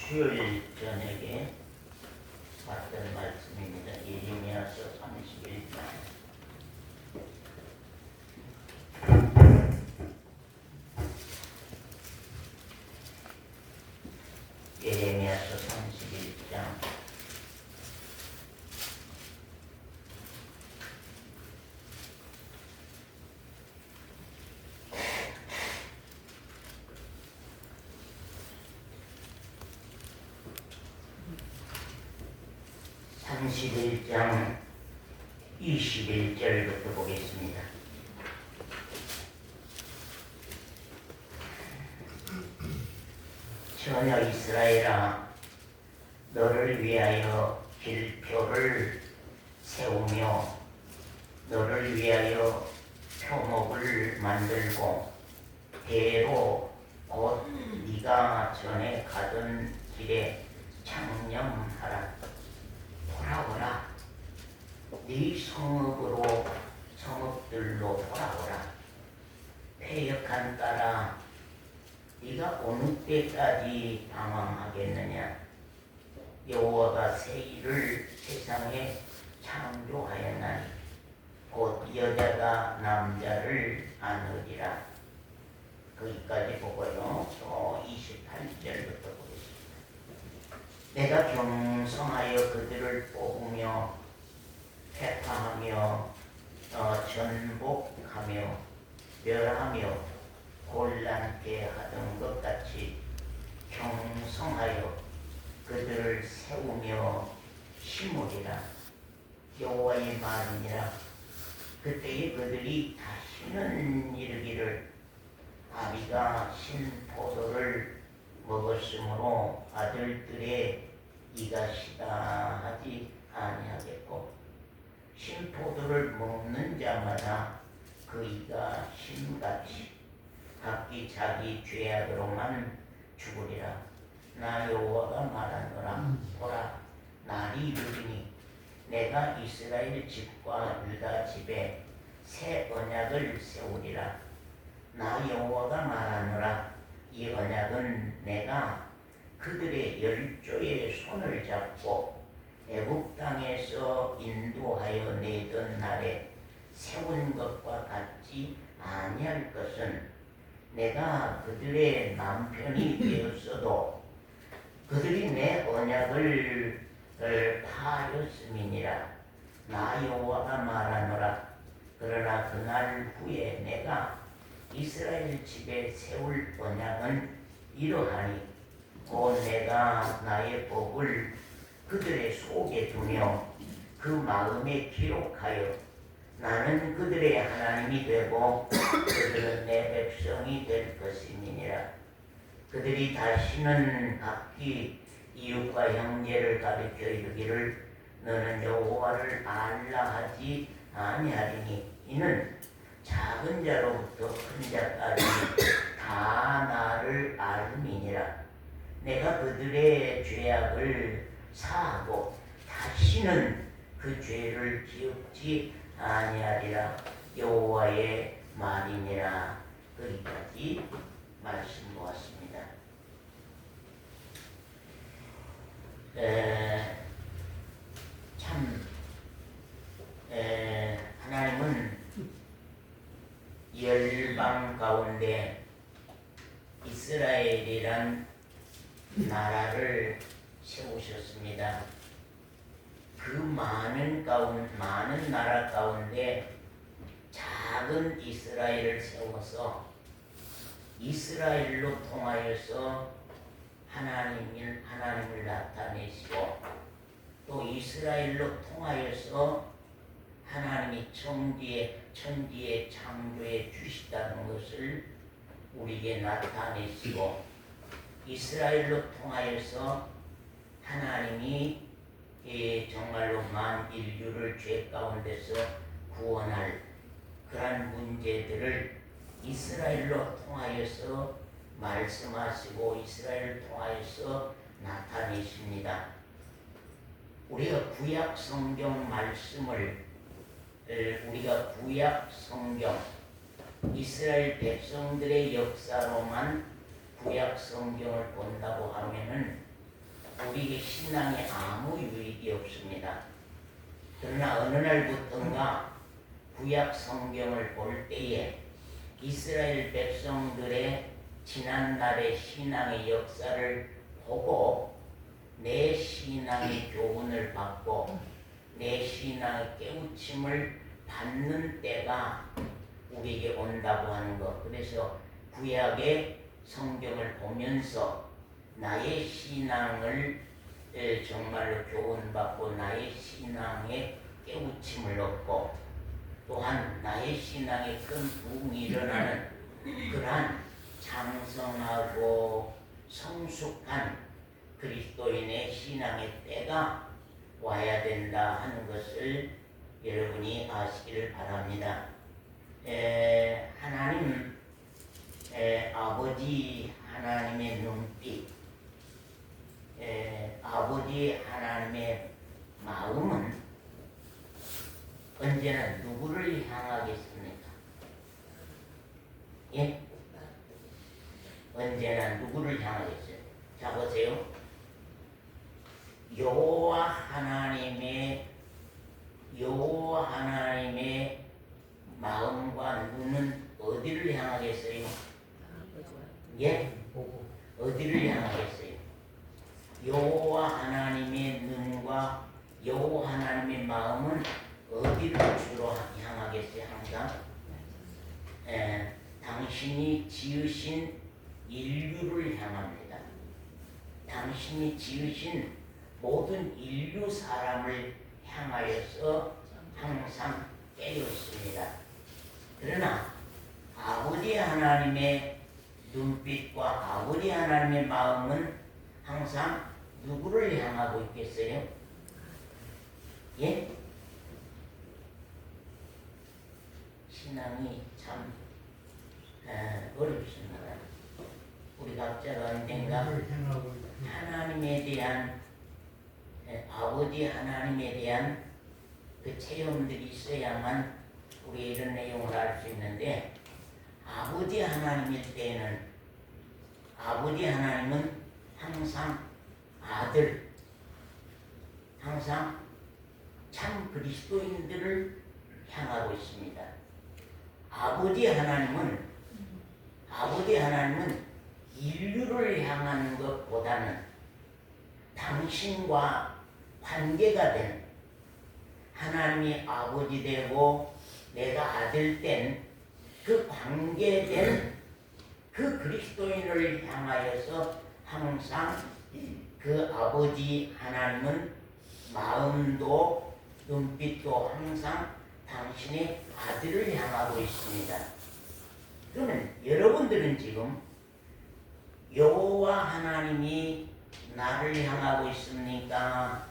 수요일 저녁에 봤던 말씀입니다. 예레미야서 31장. 예레미야서 31장. (31장) 21절부터 보겠습니다. 전혀 이스라엘아, 너를 위하여 길표를 세우며 너를 위하여 표목을 만들고 대로 곧 네가 전에 가던 길에 창념하라. 돌아오라. 네 성읍들로 돌아오라. 패역한 딸아, 네가 어느 때까지 방황하겠느냐? 여호와가 새 일을 세상에 창조하였나니 곧 여자가 남자를 안으리라. 거기까지 보고요. 28절부터 보겠습니다. 내가 경성하여 그들을 뽑으며 회파하며 전복하며 멸하며 곤란케 하던 것 같이 경성하여 그들을 세우며 심으리라. 여호와의 말이니라. 그때에 그들이 다시는 이르기를 아비가 신포도를 먹었으므로 아들들의 이가시다 하지 아니하겠고, 신포도를 먹는 자마다 그 이가 신같이 각기 자기 죄악으로만 죽으리라. 나 여호와가 말하노라. 보라, 날이 이르리니 내가 이스라엘 집과 유다 집에 새 언약을 세우리라. 나 여호와가 말하노라. 이 언약은 내가 그들의 열조의 손을 잡고 애굽 땅에서 인도하여 내던 날에 세운 것과 같지 아니할 것은, 내가 그들의 남편이 되었어도 그들이 내 언약을 파하였음이니라. 나 여호와가 말하노라. 그러나 그날 후에 내가 이스라엘 집에 세울 언약은 이러하니 곧 내가 나의 법을 그들의 속에 두며 그 마음에 기록하여 나는 그들의 하나님이 되고 그들은 내 백성이 될 것이니라. 그들이 다시는 각기 이웃과 형제를 가리켜 이르기를 너는 여호와를 알라 하지 아니하리니, 이는 작은 자로부터 큰 자까지 다 나를 알음이니라. 내가 그들의 죄악을 사하고 다시는 그 죄를 기억지 아니하리라. 여호와의 말이니라. 거기까지 말씀 보았습니다. 하나님은 열방 가운데 이스라엘이란 나라를 세우셨습니다. 그 많은 나라 가운데 작은 이스라엘을 세워서 이스라엘로 통하여서 하나님을 나타내시고, 또 이스라엘로 통하여서 하나님이 천지의 창조에 주시다는 것을 우리에게 나타내시고, 이스라엘로 통하여서 하나님이 정말로 만 인류를 죄 가운데서 구원할 그러한 문제들을 이스라엘로 통하여서 말씀하시고 이스라엘을 통하여서 나타내십니다. 우리가 구약 성경 말씀을 구약 성경 이스라엘 백성들의 역사로만 구약 성경을 본다고 하면은 우리에게 신앙에 아무 유익이 없습니다. 그러나 어느 날부턴가 구약 성경을 볼 때에 이스라엘 백성들의 지난날의 신앙의 역사를 보고 내 신앙의 교훈을 받고 내 신앙의 깨우침을 받는 때가 우리에게 온다고 하는 것. 그래서 구약의 성경을 보면서 나의 신앙을 정말로 교훈받고 나의 신앙에 깨우침을 얻고 또한 나의 신앙에 큰 부흥이 일어나는 그러한 장성하고 성숙한 그리스도인의 신앙의 때가 와야 된다 하는 것을 여러분이 아시기를 바랍니다. 하나님 아버지 하나님의 눈빛, 아버지 하나님의 마음은 언제나 누구를 향하겠습니까? 예? 언제나 누구를 향하겠어요? 자 보세요. 여호와 하나님의 마음과 눈은 어디를 향하겠어요? 예? 어디를 향하겠어요? 여호와 하나님의 눈과 여호와 하나님의 마음은 어디를 주로 향하겠어요? 항상 당신이 지으신 인류를 향합니다. 당신이 지으신 모든 인류 사람을 향하여서 항상 깨어 있습니다. 그러나 아버지 하나님의 눈빛과 아버지 하나님의 마음은 항상 누구를 향하고 있겠어요? 예? 신앙이 참 어렵습니다. 우리 각자가 언젠가 하나님에 대한 아버지 하나님에 대한 그 체험들이 있어야만 우리 이런 내용을 알 수 있는데 아버지 하나님일 때는 아버지 하나님은 항상 아들, 항상 참 그리스도인들을 향하고 있습니다. 아버지 하나님은 인류를 향하는 것보다는 당신과 관계가 된 하나님이 아버지 되고 내가 아들 된 그 관계된 그 그리스도인을 향하여서 항상 그 아버지 하나님은 마음도 눈빛도 항상 당신의 아들을 향하고 있습니다. 그러면 여러분들은 지금 여호와 하나님이 나를 향하고 있습니까?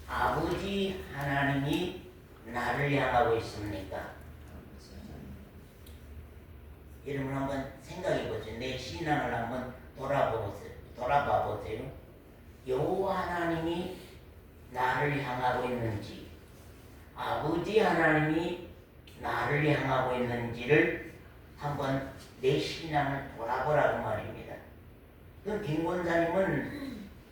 아버지 하나님이 나를 향하고 있습니까? 여러분 한번 생각해 보세요. 내 신앙을 한번 돌아봐 보세요. 여호와 하나님이 나를 향하고 있는지, 아버지 하나님이 나를 향하고 있는지를 한번 내 신앙을 돌아보라고 말입니다. 그럼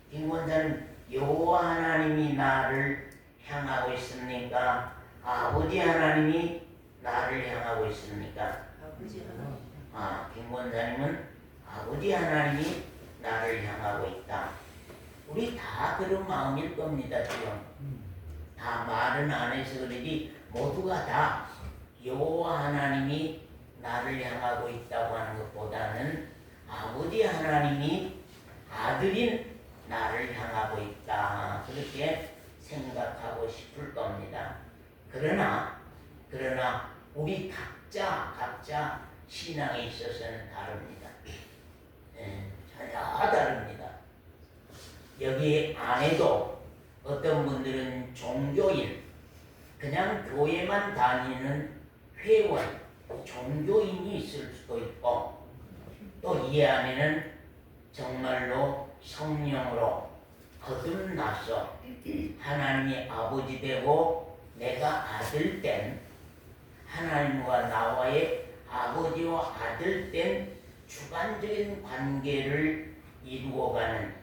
김권사님 여호와 하나님이 나를 향하고 있습니까? 아버지 하나님이 나를 향하고 있습니까? 아버지 하나님. 김권사님은 아버지 하나님이 나를 향하고 있다. 우리 다 그런 마음일 겁니다. 지금 다 말은 안 해서 그러지 모두가 다 여호와 하나님이 나를 향하고 있다고 하는 것보다는 아버지 하나님이 아들인 나를 향하고 있다. 그렇게 생각하고 싶을 겁니다. 그러나 우리 각자 신앙에 있어서는 다릅니다. 전혀 다릅니다. 여기 안에도 어떤 분들은 종교인, 그냥 교회만 다니는 회원, 종교인이 있을 수도 있고 또 이 안에는 정말로 성령으로 거듭나서 하나님이 아버지 되고 내가 아들 된 하나님과 나와의 아버지와 아들 된 주관적인 관계를 이루어가는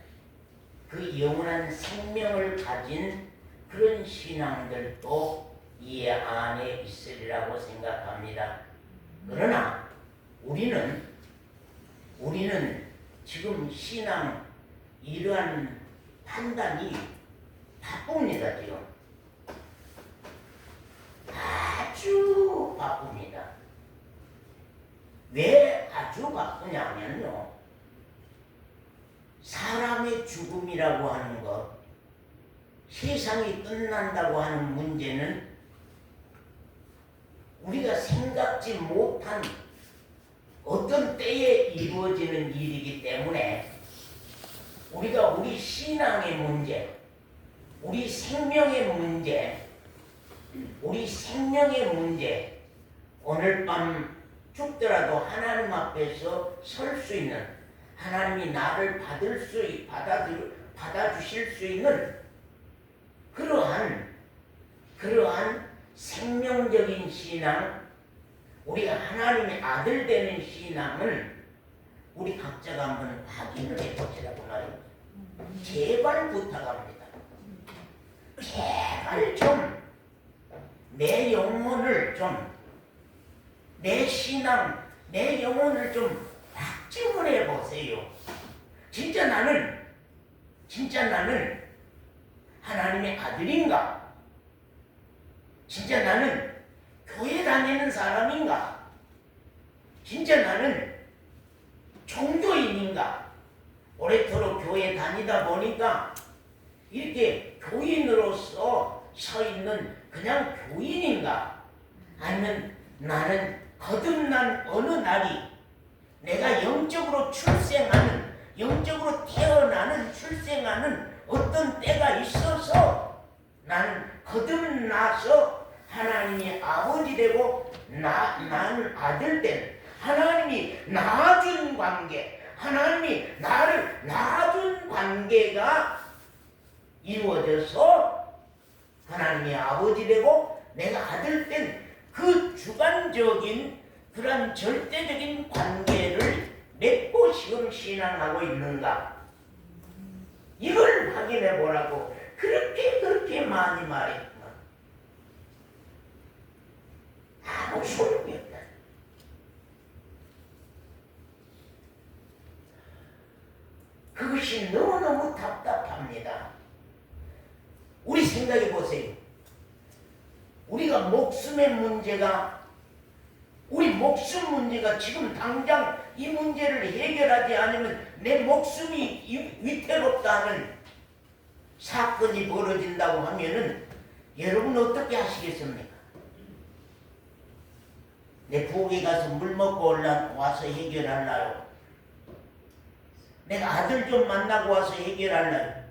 그 영원한 생명을 가진 그런 신앙들도 이 안에 있으리라고 생각합니다. 그러나 우리는 지금 신앙 이러한 판단이 바쁩니다. 지금 아주 바쁩니다. 왜 아주 바쁘냐면요, 사람의 죽음이라고 하는 것, 세상이 끝난다고 하는 문제는 우리가 생각지 못한 어떤 때에 이루어지는 일이기 때문에 우리가 우리 신앙의 문제, 우리 생명의 문제, 오늘 밤 죽더라도 하나님 앞에서 설 수 있는, 하나님이 나를 받아주실 수 있는 그러한 생명적인 신앙, 우리가 하나님의 아들 되는 신앙을 우리 각자가 한번 확인을 해보시라고 말입니다. 제발 부탁합니다. 제발 좀 내 영혼을 내 신앙, 내 영혼을 좀 확증을 해보세요. 진짜 나는 하나님의 아들인가? 진짜 나는 교회 다니는 사람인가? 진짜 나는 종교인인가? 오래도록 교회 다니다 보니까 이렇게 교인으로서 서 있는 그냥 교인인가? 아니면 나는 거듭난 어느 날이 내가 영적으로 출생하는 어떤 때가 있어서 나는 거듭나서 하나님이 아버지 되고 나는 아들 된, 하나님이 낳아준 관계, 하나님이 나를 낳아준 관계가 이루어져서 하나님이 아버지 되고 내가 아들 된 그 주관적인 그런 절대적인 관계를 맺고 지금 신앙하고 있는가? 이걸 확인해 보라고 그렇게 많이 말했구나. 아무 소용이 없다. 그것이 너무너무 답답합니다. 우리 생각해 보세요. 우리가 우리 목숨 문제가 지금 당장 이 문제를 해결하지 않으면 내 목숨이 위태롭다는 사건이 벌어진다고 하면은 여러분 어떻게 하시겠습니까? 내 부엌에 가서 물 먹고 와서 해결할라요? 내가 아들 좀 만나고 와서 해결할라요?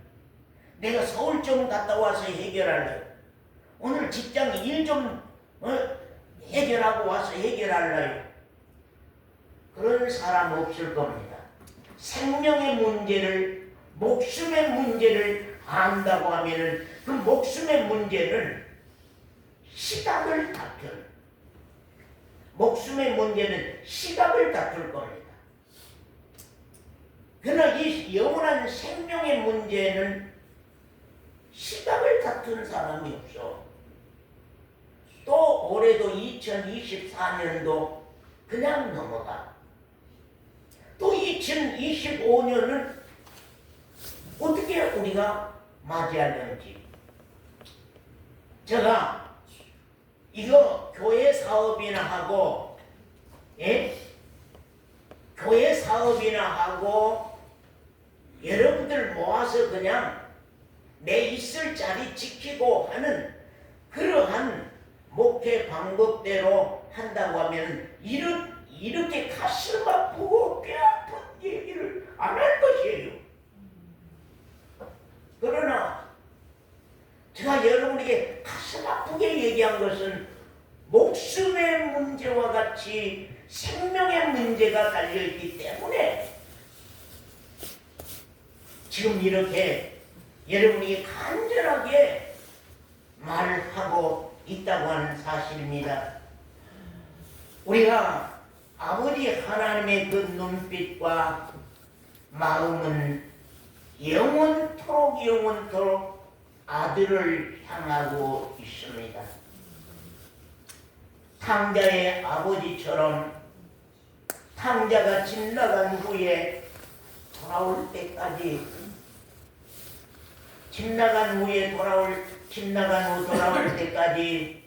내가 서울 좀 갔다 와서 해결할라요? 오늘 직장 일 좀 해결하고 와서 해결할라요? 그런 사람 없을 겁니다. 생명의 문제를, 목숨의 문제를 안다고 하면은 그 목숨의 문제는 시각을 다툴 겁니다. 그러나 이 영원한 생명의 문제는 시각을 다툰 사람이 없어. 또 올해도 2024년도 그냥 넘어가. 또 2025년은 어떻게 우리가 맞이하는지. 제가 이거 교회 사업이나 하고, 교회 사업이나 하고 여러분들 모아서 그냥 내 있을 자리 지키고 하는 그러한 목회 방법대로 한다고 하면 이렇게 가슴 아프고 뼈 아픈 얘기를 안 할 것이에요. 그러나 제가 여러분에게 가슴 아프게 얘기한 것은 목숨의 문제와 같이 생명의 문제가 달려있기 때문에 지금 이렇게 여러분이 간절하게 말을 하고 있다고 하는 사실입니다. 우리가 아버지 하나님의 그 눈빛과 마음은 영원토록 영원토록 아들을 향하고 있습니다. 탕자의 아버지처럼 탕자가 집 나간 후에 돌아올 때까지 집 나간 후 돌아올 때까지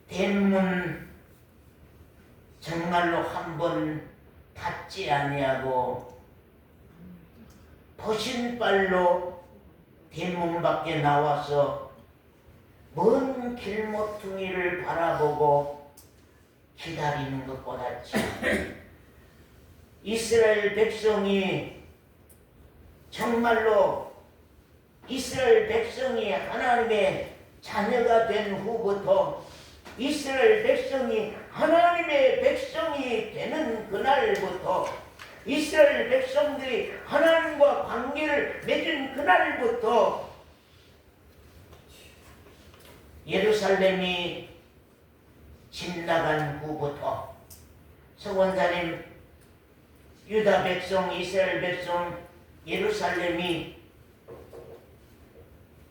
대문 정말로 한번 닫지 아니하고 벗신발로 대문 밖에 나와서 먼 길모퉁이를 바라보고 기다리는 것보다지 이스라엘 백성이 정말로 이스라엘 백성이 하나님의 자녀가 된 후부터 이스라엘 백성이 하나님의 백성이 되는 그날부터 이스라엘 백성들이 하나님과 관계를 맺은 그날부터 예루살렘이 집 나간 후부터 서원사님 유다 백성 이스라엘 백성 예루살렘이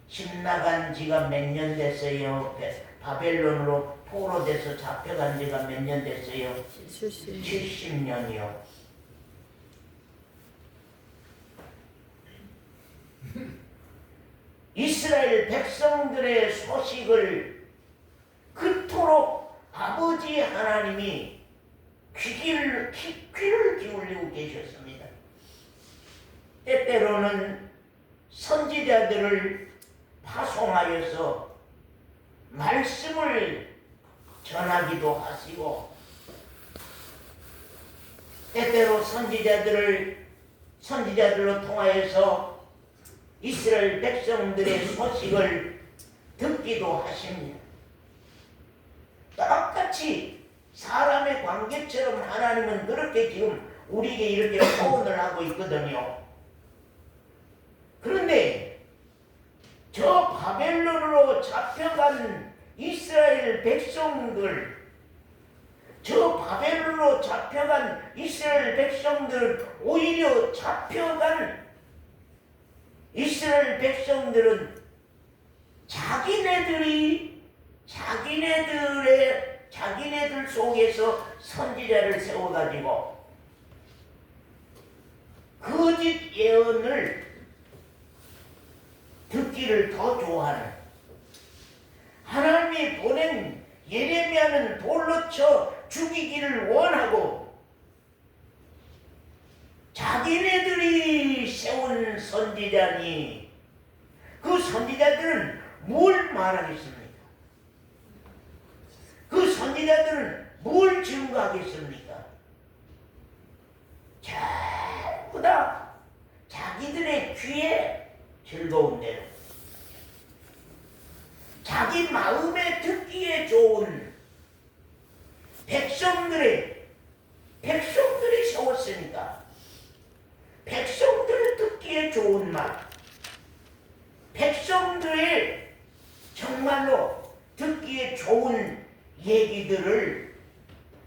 집 나간 지가 몇 년 됐어요? 바벨론으로 포로돼서 잡혀간 지가 몇 년 됐어요? 70년이요. 이스라엘 백성들의 소식을 그토록 아버지 하나님이 귀를 기울이고 계셨습니다. 때때로는 선지자들을 파송하여서 말씀을 전하기도 하시고 때때로 선지자들로 통하여서 이스라엘 백성들의 소식을 듣기도 하십니다. 똑같이 사람의 관계처럼 하나님은 그렇게 지금 우리에게 이렇게 호언을 하고 있거든요. 그런데 저 바벨론으로 잡혀간 이스라엘 백성들, 저 바벨론으로 잡혀간 이스라엘 백성들은 오히려 잡혀간 이스라엘 백성들은 자기네들 속에서 선지자를 세워가지고 거짓 예언을 듣기를 더 좋아하는, 하나님이 보낸 예레미야는 돌로 쳐 죽이기를 원하고 자기네들이 세운 선지자니 그 선지자들은 뭘 말하겠습니까? 그 선지자들은 뭘 증거하겠습니까? 전부 다 자기들의 귀에 즐거운 대로 자기 마음에 듣기에 좋은 백성들이 세웠으니까 백성들 듣기에 좋은 말, 백성들의 정말로 듣기에 좋은 얘기들을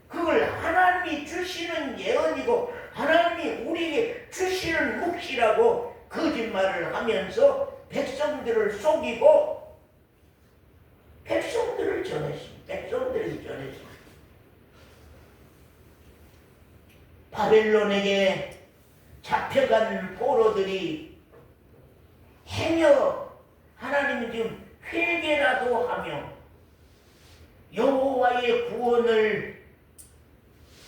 그걸 하나님이 주시는 예언이고 하나님이 우리에게 주시는 묵시라고 거짓말을 하면서 백성들을 속이고 백성들에게 전했습니다. 바벨론에게 잡혀간 포로들이 행여 하나님이 지금 회개라도 하며 여호와의 구원을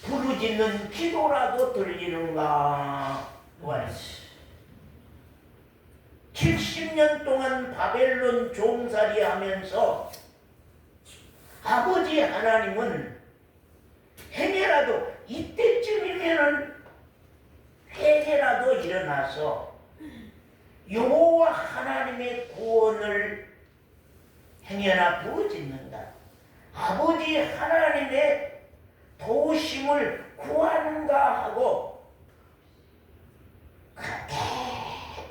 부르짖는 기도라도 들리는가? 70년 동안 바벨론 종살이 하면서 아버지 하나님은 행여라도 이때쯤이면은 회개라도 일어나서 여호와 하나님의 구원을 행여나 부르짖는다. 아버지 하나님의 도우심을 구하는가 하고 그렇게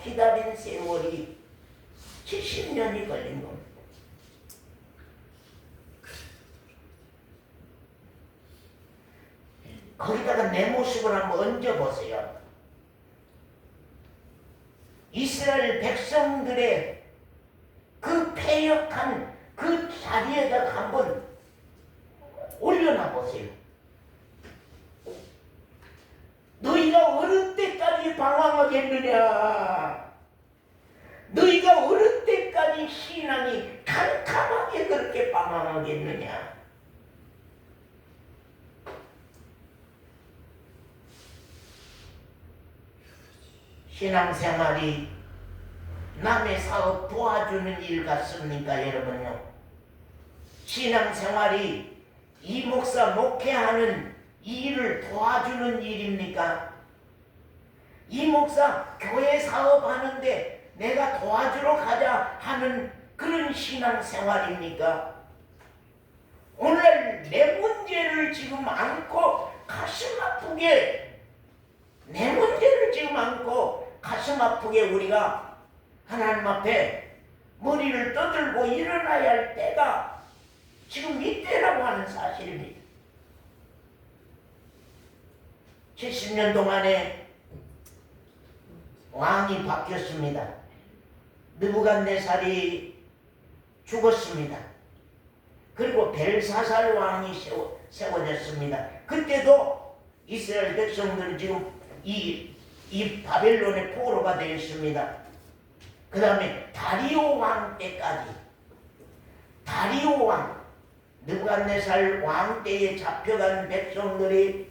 기다린 세월이 70년이 걸린 겁니다. 거기다가 내 모습을 한번 얹어보세요. 이스라엘 백성들의 그 패역한 그 자리에다가 한번 올려놔 보세요. 너희가 어느 때까지 방황하겠느냐? 너희가 어느 때까지 신앙이 캄캄하게 그렇게 방황하겠느냐? 신앙생활이 남의 사업 도와주는 일 같습니까, 여러분요? 신앙생활이 이 목사 목회하는 이 일을 도와주는 일입니까? 이 목사 교회 사업하는데 내가 도와주러 가자 하는 그런 신앙생활입니까? 오늘 내 문제를 지금 안고 가슴 아프게 내 문제를 지금 안고 가슴 아프게 우리가 하나님 앞에 머리를 떠들고 일어나야 할 때가 지금 이때라고 하는 사실입니다. 70년 동안에 왕이 바뀌었습니다. 느부갓네살이 죽었습니다. 그리고 벨사살 왕이 세워졌습니다. 그때도 이스라엘 백성들은 지금 이 바벨론의 포로가 되어 있습니다. 그 다음에 다리오 왕 때까지 다리오 왕 느부갓네살 왕 때에 잡혀간 백성들이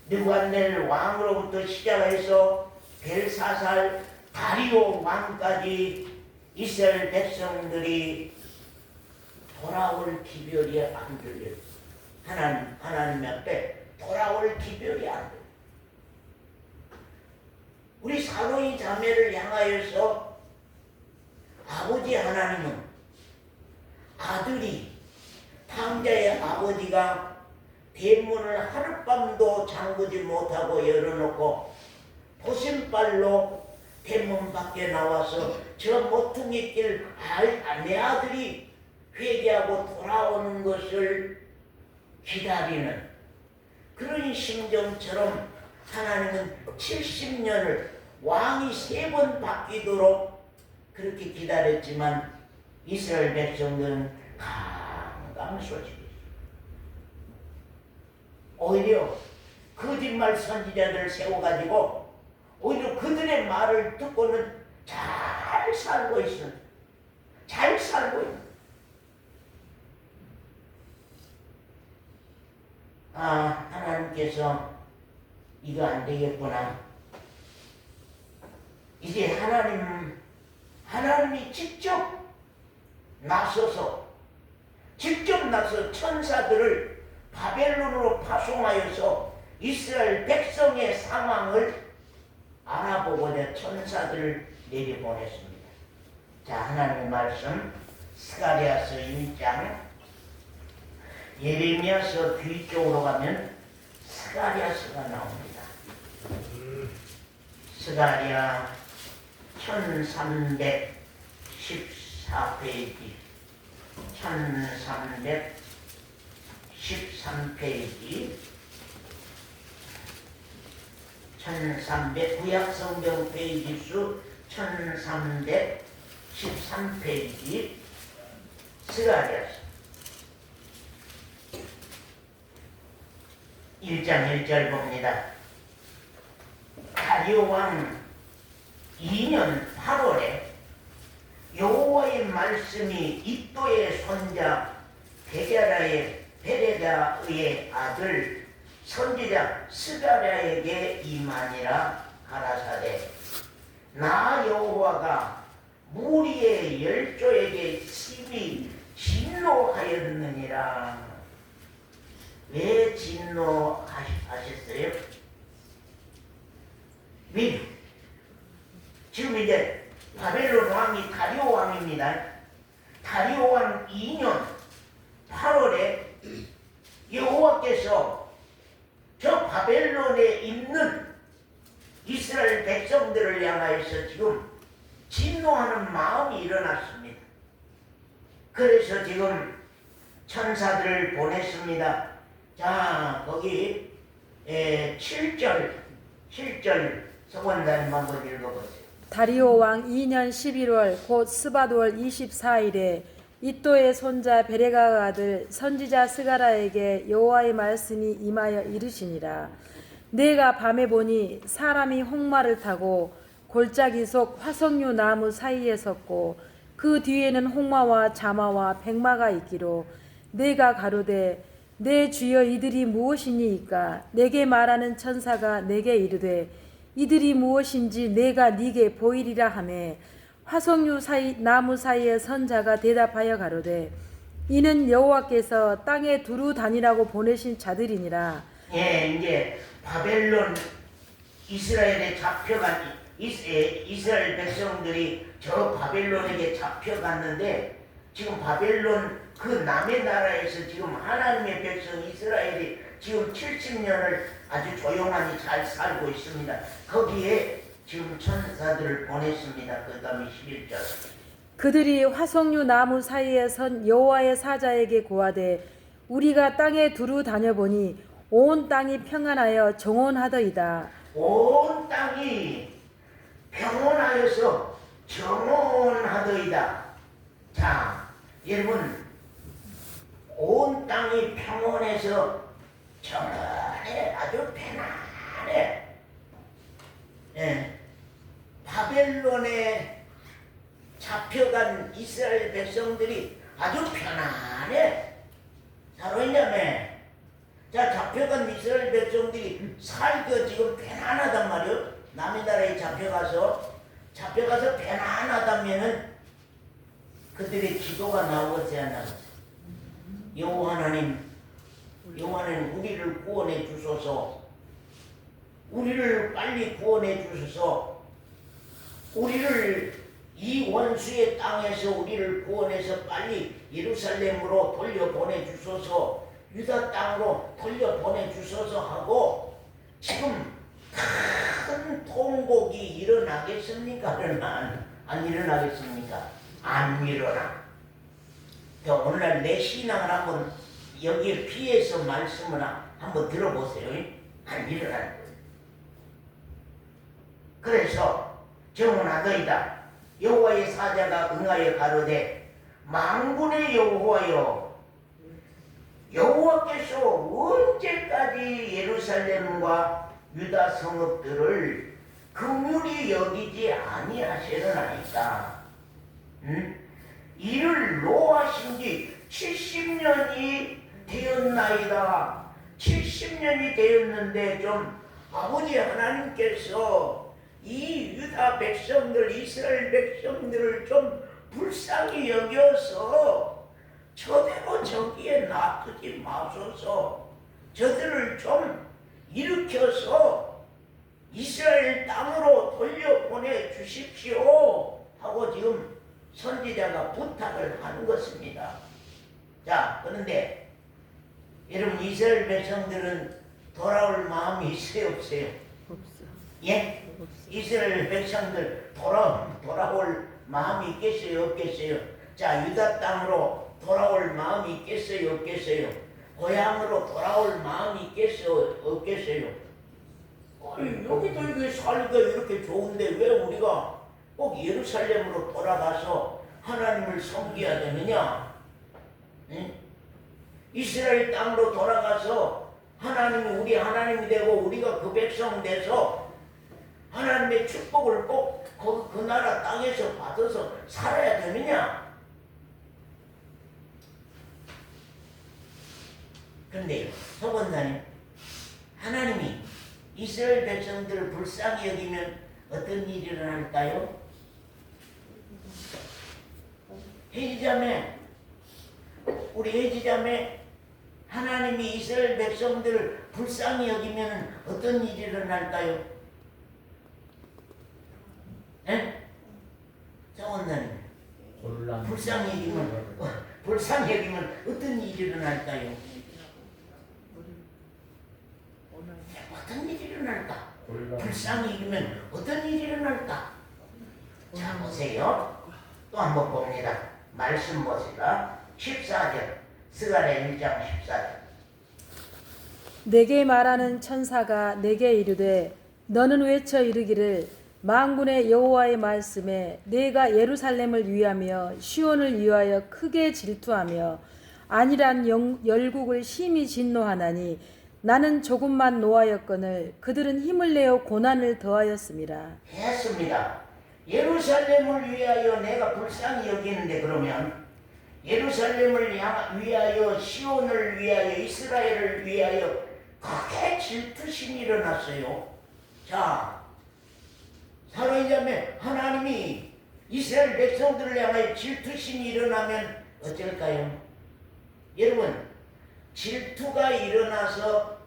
느부갓네살 왕으로부터 시작해서 벨사살 다리오 왕까지 이스라엘 백성들이 돌아올 기별이 안 들려요. 하나님 앞에 돌아올 기별이 안 들려요. 우리 사로이 자매를 향하여서 아버지 하나님은 아들이 탕자의 아버지가 대문을 하룻밤도 잠그지 못하고 열어놓고 보신발로 대문 밖에 나와서 저 모퉁이 길 내 아들이 회개하고 돌아오는 것을 기다리는 그런 심정처럼 하나님은 70년을 왕이 3번 바뀌도록 그렇게 기다렸지만 이스라엘 백성들은 강강소식이었어요. 오히려 거짓말 선지자들을 세워가지고 오히려 그들의 말을 듣고는 잘 살고 있어요. 잘 살고 있어요. 하나님께서 이거 안 되겠구나. 이제 하나님이 직접 나서 천사들을 바벨론으로 파송하여서 이스라엘 백성의 상황을 알아보고자 천사들을 내려보냈습니다. 자, 하나님의 말씀 스가랴서 1장 예레미야서 뒤쪽으로 가면 스가랴서가 나옵니다. 스가랴 1314페이지 1313페이지 1300 구약성경 페이지 수 1313페이지 스가랴서 1장 1절 봅니다. 다리오 왕 2년 8월에 여호와의 말씀이 iddo의 손자 베레다의 아들 선지자 스가랴에게 임하니라. 가라사대 나 여호와가 무리의 열조에게 심히 진노하였느니라. 왜 진노하셨어요? 왜? 지금 이제 바벨론 왕이 다리오 왕입니다. 다리오 왕 2년 8월에 여호와께서 저 바벨론에 있는 이스라엘 백성들을 향하여서 지금 진노하는 마음이 일어났습니다. 그래서 지금 천사들을 보냈습니다. 자, 거기 7절 서원사님 한번 읽어보세요. 다리오 왕 2년 11월 곧 스바드월 24일에 이또의 손자 베레가 아들 선지자 스가라에게 여호와의 말씀이 임하여 이르시니라. 내가 밤에 보니 사람이 홍마를 타고 골짜기 속 화석류 나무 사이에 섰고 그 뒤에는 홍마와 자마와 백마가 있기로 내가 가로되 내 주여 이들이 무엇이니이까? 내게 말하는 천사가 내게 이르되 이들이 무엇인지 내가 네게 보이리라 하매 화석류 사이 나무 사이에 선 자가 대답하여 가로되 이는 여호와께서 땅에 두루 다니라고 보내신 자들이니라. 예, 이제 바벨론 이스라엘에 잡혀간 이스라엘 백성들이 저 바벨론에게 잡혀갔는데 지금 바벨론 그 남의 나라에서 지금 하나님의 백성 이스라엘이 지금 70년을 아주 조용하니 잘 살고 있습니다. 거기에 지금 천사들을 보냈습니다. 그 다음에 11절. 그들이 화석류 나무 사이에 선 여호와의 사자에게 고하되 우리가 땅에 두루 다녀보니 온 땅이 평안하여 정온하더이다. 온 땅이 평온하여서 정온하더이다. 자, 여러분, 온 땅이 평온해서 정온해, 아주 편안해. 예, 바벨론에 잡혀간 이스라엘 백성들이 아주 편안해. 자, 왜냐면 자, 잡혀간 이스라엘 백성들이 살기 지금 편안하단 말이요. 남의 나라에 잡혀가서 편안하다면은 그들의 기도가 나오겠어야 안 나오겠어요. 여호와 하나님, 우리를 구원해 주소서. 우리를 빨리 구원해 주소서. 우리를 이 원수의 땅에서 우리를 구원해서 빨리 예루살렘으로 돌려보내 주소서. 유다 땅으로 돌려보내 주소서 하고 지금 큰 통곡이 일어나겠습니까? 안 일어나겠습니까? 안 일어나. 오늘날 내 신앙을 한번 여기에 피해서 말씀을 한번 들어보세요. 안 일어날 거예요. 그래서 정언하더이다. 여호와의 사자가 응하여 가로되 만군의 여호와여, 여호와께서 언제까지 예루살렘과 유다 성읍들을 긍휼히 여기지 아니하시려나이까? 이를 노하신 지 70년이 되었나이다. 70년이 되었는데 좀 아버지 하나님께서 이 유다 백성들, 이스라엘 백성들을 좀 불쌍히 여겨서 저대로 저기에 놔두지 마소서. 저들을 좀 일으켜서 이스라엘 땅으로 돌려보내 주십시오 하고 지금 선지자가 부탁을 하는 것입니다. 자, 그런데 여러분 이스라엘 백성들은 돌아올 마음이 있어요, 없어요? 없어. 예? 이스라엘 백성들 돌아올 마음이 있겠어요, 없겠어요? 자, 유다 땅으로 돌아올 마음이 있겠어요, 없겠어요? 고향으로 돌아올 마음이 있겠어요, 없겠어요? 아니, 여기도 이게 살기가 이렇게 좋은데 왜 우리가 꼭 예루살렘으로 돌아가서 하나님을 섬겨야 되느냐? 응? 이스라엘 땅으로 돌아가서 하나님이 우리 하나님이 되고 우리가 그 백성 돼서 하나님의 축복을 꼭 그 나라 땅에서 받아서 살아야 되느냐? 그런데요, 서건사님, 하나님이 이스라엘 백성들을 불쌍히 여기면 어떤 일이 일어날까요? 혜지자매, 우리 혜지자매, 하나님이 이스라엘 백성들을 불쌍히 여기면 어떤 일이 일어날까요? 예? 정원사님, 불쌍히 여기면 어떤 일이 일어날까요? 어떤 일이 일어날까? 불쌍히 여기면 어떤 일이 일어날까? 자, 보세요. 또 한번 봅니다. 말씀 보시라. 14절. 스가랴 1장 14절. 내게 말하는 천사가 내게 이르되 너는 외쳐 이르기를 만군의 여호와의 말씀에 내가 예루살렘을 위하며 시온을 위하여 크게 질투하며 안일한 열국을 심히 진노하나니 나는 조금만 노하였거늘 그들은 힘을 내어 고난을 더하였습니다. 했습니다. 예루살렘을 위하여 내가 불쌍히 여기는데 그러면 예루살렘을 위하여 시온을 위하여 이스라엘을 위하여 크게 질투심이 일어났어요. 자, 사랑자매 하나님이 이스라엘 백성들을 향하여 질투심이 일어나면 어쩔까요? 여러분, 질투가 일어나서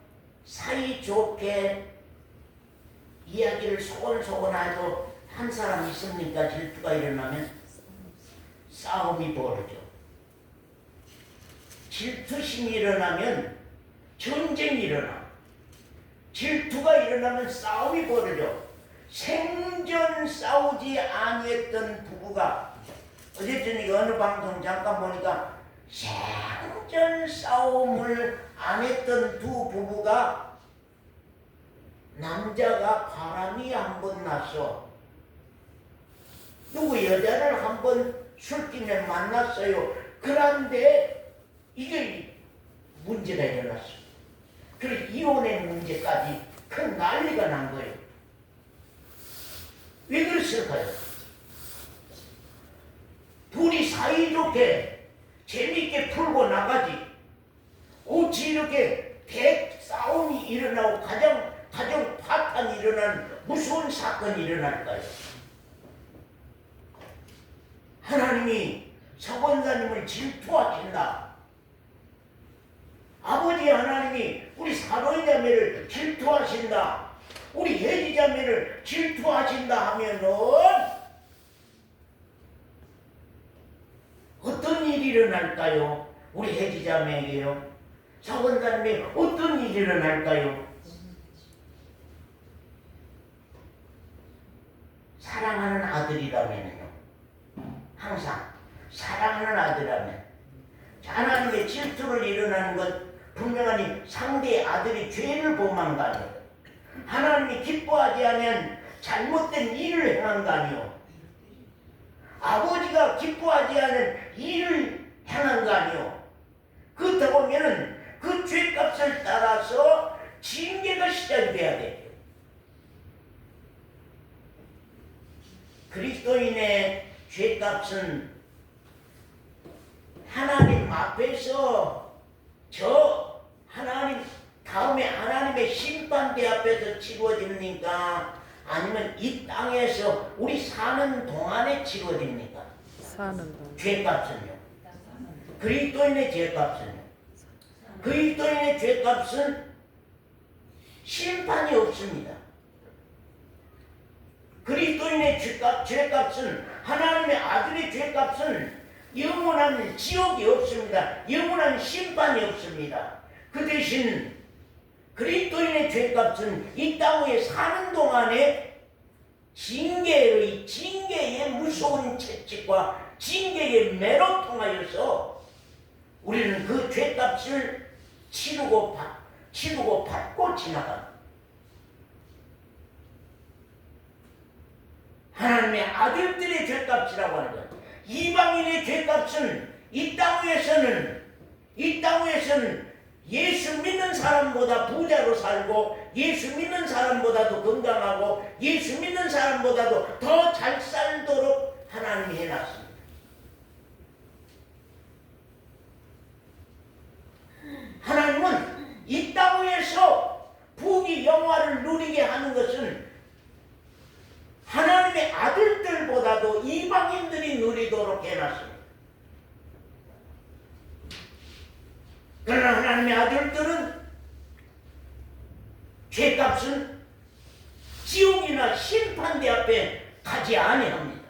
사이좋게 이야기를 소곤소곤해도 한 사람 있습니까? 질투가 일어나면 싸움이 벌어져. 질투심이 일어나면 전쟁이 일어나. 질투가 일어나면 싸움이 벌어져. 생전 싸우지 아니했던 부부가 어제 저녁에 어느 방송 잠깐 보니까 생전 싸움을 안 했던 두 부부가 남자가 바람이 한 번 났어. 누구 여자를 한 번 술김에 만났어요. 그런데 이게 문제가 일어났어. 그래서 이혼의 문제까지 큰 난리가 난 거예요. 왜 그랬을까요? 둘이 사이좋게 재미있게 풀고 나가지. 어찌 이렇게 대싸움이 일어나고 가정 파탄이 일어난 무서운 사건이 일어날까요? 하나님이 서본사님을 질투하신다. 아버지 하나님이 우리 사도의 자매를 질투하신다. 우리 혜지 자매를 질투하신다 하면은 어떤 일이 일어날까요? 우리 혜지 자매에게요. 서본사님이 어떤 일이 일어날까요? 사랑하는 아들이라면요. 항상 사랑하는 아들이라면 하나님의 질투를 일어나는 것 분명하니 상대의 아들이 죄를 범한 거 아니에요. 하나님이 기뻐하지 않으면 잘못된 일을 행한 거 아니에요. 아버지가 기뻐하지 않은 일을 행한 거 아니에요. 그렇다 보면은 그 죄값을 따라서 징계가 시작이 돼야 돼요. 그리스도인의 죄값은 하나님 앞에서 저 하나님 다음에 하나님의 심판대 앞에서 치루어집니까? 아니면 이 땅에서 우리 사는 동안에 치루어집니까? 사는 동안. 죄값은요. 그리스도인의 죄값은요. 그리스도인의 죄값은 심판이 없습니다. 그리스도인의 죄값은 하나님의 아들의 죄값은 영원한 지옥이 없습니다. 영원한 심판이 없습니다. 그 대신 그리스도인의 죄값은 이 땅 위에 사는 동안에 징계의 무서운 채찍과 징계의 매로 통하여서 우리는 그 죄값을 치르고 받고 지나갑니다. 하나님의 아들들의 죄값이라고 하는 것. 이방인의 죄값은 이 땅 위에서는 예수 믿는 사람보다 부자로 살고 예수 믿는 사람보다도 건강하고 예수 믿는 사람보다도 더 잘 살도록 하나님이 해놨습니다. 하나님은 이 땅 위에서 부귀 영화를 누리게 하는 것은 하나님의 아들들보다도 이방인들이 누리도록 해놨습니다. 그러나 하나님의 아들들은 죄값은 지옥이나 심판대 앞에 가지 아니합니다.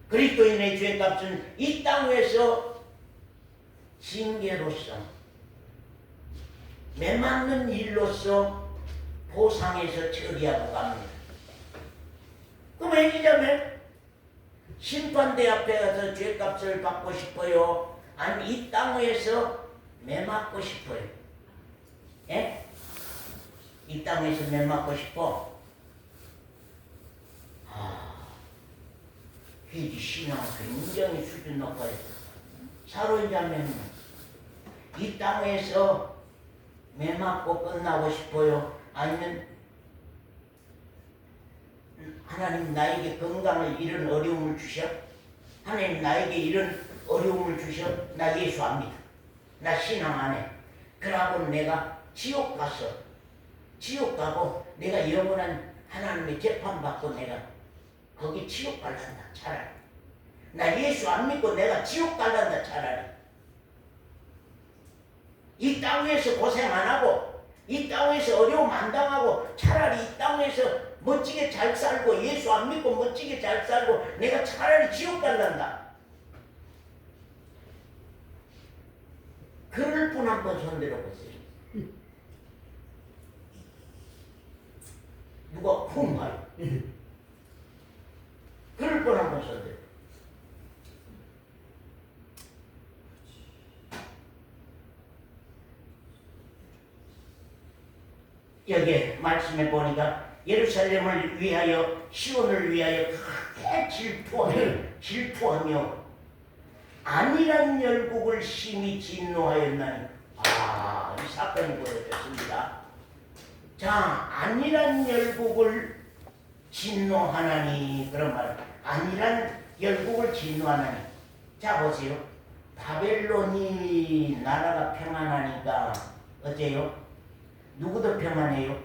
그리스도인의 죄값은 이 땅 위에서 징계로서 매맞는 일로서 보상해서 처리하고 갑니다. 그럼 얘기자면 심판대 앞에 가서 죄값을 받고 싶어요? 아니면 이 땅 위에서 매맞고 싶어요? 예? 이 땅에서 매맞고 싶어? 이 신앙 굉장히 수준 높아요. 사로잡면 이 땅에서 매 맞고 끝나고 싶어요? 아니면 하나님 나에게 건강을 이런 어려움을 주셔? 하나님 나에게 이런 어려움을 주셔? 나 예수 압니다. 나 신앙 안 해. 그러고 내가 지옥 가서 지옥 가고 내가 영원한 하나님의 재판받고 내가 거기 지옥 갈란다 차라리. 나 예수 안 믿고 내가 지옥 갈란다 차라리. 이 땅에서 고생 안 하고 이 땅에서 어려움 안 당하고 차라리 이 땅에서 멋지게 잘 살고 예수 안 믿고 멋지게 잘 살고 내가 차라리 지옥 갈란다. 그럴 분 한번 손들어 보세요. 누가 쿵하요? 그럴 분 한번 손들어. 여기 말씀해 보니까 예루살렘을 위하여 시온을 위하여 크게 질투하며 안일한 열국을 심히 진노하였나니. 이 사건이 벌어졌습니다. 자, 안일한 열국을 진노하나니, 그런 말. 안일한 열국을 진노하나니. 자, 보세요. 바벨론이 나라가 평안하니까 어째요? 누구도 평안해요?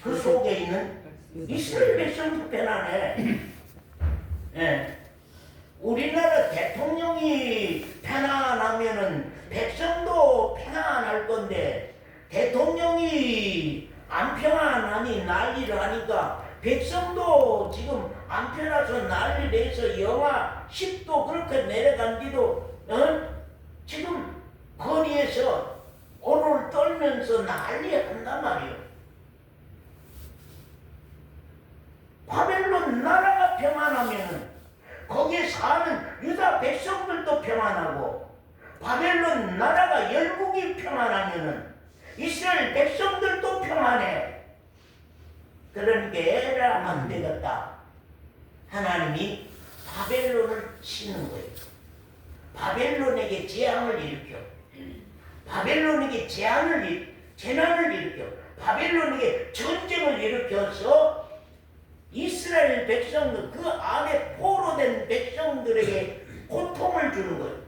그 속에 있는 이스라엘 백성도 편안해. 예. 우리나라 대통령이 편안하면은 백성도 편안할 건데 대통령이 안 편안하니 난리를 하니까 백성도 지금 안 편해서 난리 내서 영하 10도 그렇게 내려간디도 지금 거리에서 오늘 떨면서 난리 한단 말이에요. 바벨론 나라가 평안하면은 거기에 사는 유다 백성들도 평안하고 바벨론 나라가 열국이 평안하면은 이스라엘 백성들도 평안해. 그러니까 에라 안 되겠다. 하나님이 바벨론을 치는 거예요. 바벨론에게 재앙을 일으켜. 바벨론에게 재난을 일으켜. 바벨론에게 전쟁을 일으켜서 이스라엘 백성들, 그 안에 포로된 백성들에게 고통을 주는 거예요.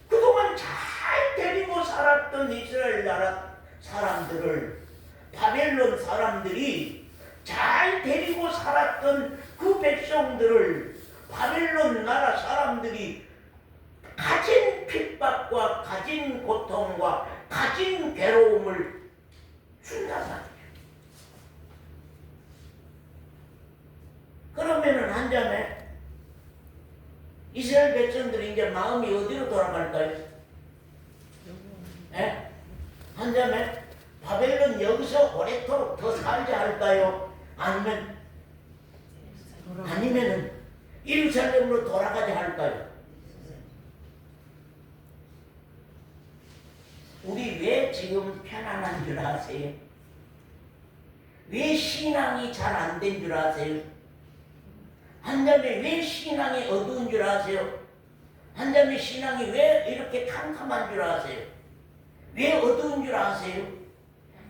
그동안 잘 데리고 살았던 이스라엘 나라 사람들을 바벨론 사람들이 잘 데리고 살았던 그 백성들을 바벨론 나라 사람들이 가진 핍박과 가진 고통과 가진 괴로움을 준단 말이에요. 그러면은 한자매 이스라엘 백성들이 이제 마음이 어디로 돌아갈까요? 예? 한자매 바벨론 여기서 오래도록 더 살자 할까요? 아니면은 예루살렘으로 돌아가자 할까요? 우리 왜 지금 편안한 줄 아세요? 왜 신앙이 잘 안 된 줄 아세요? 한자매 왜 신앙이 어두운 줄 아세요? 한자매 신앙이 왜 이렇게 캄캄한 줄 아세요? 왜 어두운 줄 아세요?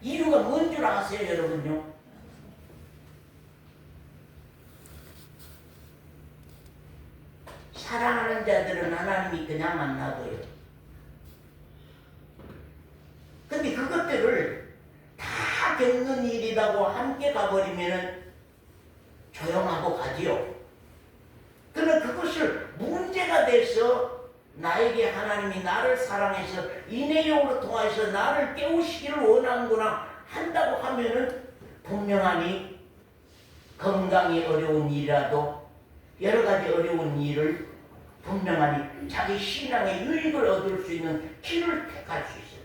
이유가 뭔 줄 아세요, 여러분요? 사랑하는 자들은 하나님이 그냥 만나고요. 근데 그것들을 다 겪는 일이라고 함께 가버리면 조용하고 가지요. 그러나 그것을 문제가 돼서 나에게 하나님이 나를 사랑해서 이 내용으로 통해서 나를 깨우시기를 원하는구나 한다고 하면은 분명하니 건강이 어려운 일이라도 여러 가지 어려운 일을 분명하니 자기 신앙의 유익을 얻을 수 있는 길을 택할 수 있을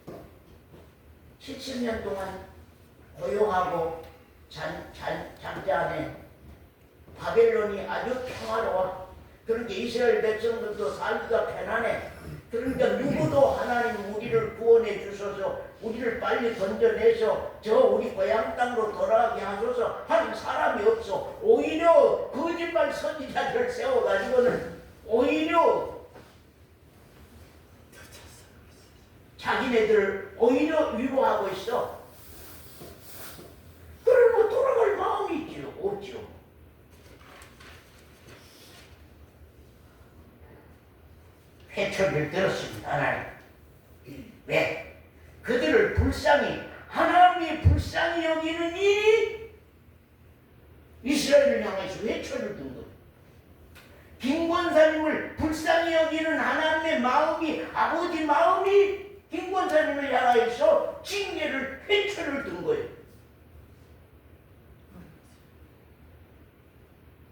거예요. 70년 동안 고요하고 잠잠해 바벨론이 아주 평화로워. 그러니까 이스라엘 백성들도 살기가 편안해. 그러니까 누구도 하나님 우리를 구원해 주셔서 우리를 빨리 건져내서 저 우리 고향 땅으로 돌아가게 하소서 하는 사람이 없어. 오히려 거짓말 선지자들을 세워가지고는 오히려 자기네들을 오히려 위로하고 있어. 그러면 돌아갈 마음이 있지요? 없지요? 회초리를 들었습니다. 하나님. 왜? 그들을 불쌍히 하나님이 불쌍히 여기는 일이 이스라엘을 향해서 회초리를 든 거예요. 김권사님을 불쌍히 여기는 하나님의 마음이 아버지 마음이 김권사님을 향하여서 징계를 회초리를 든 거예요.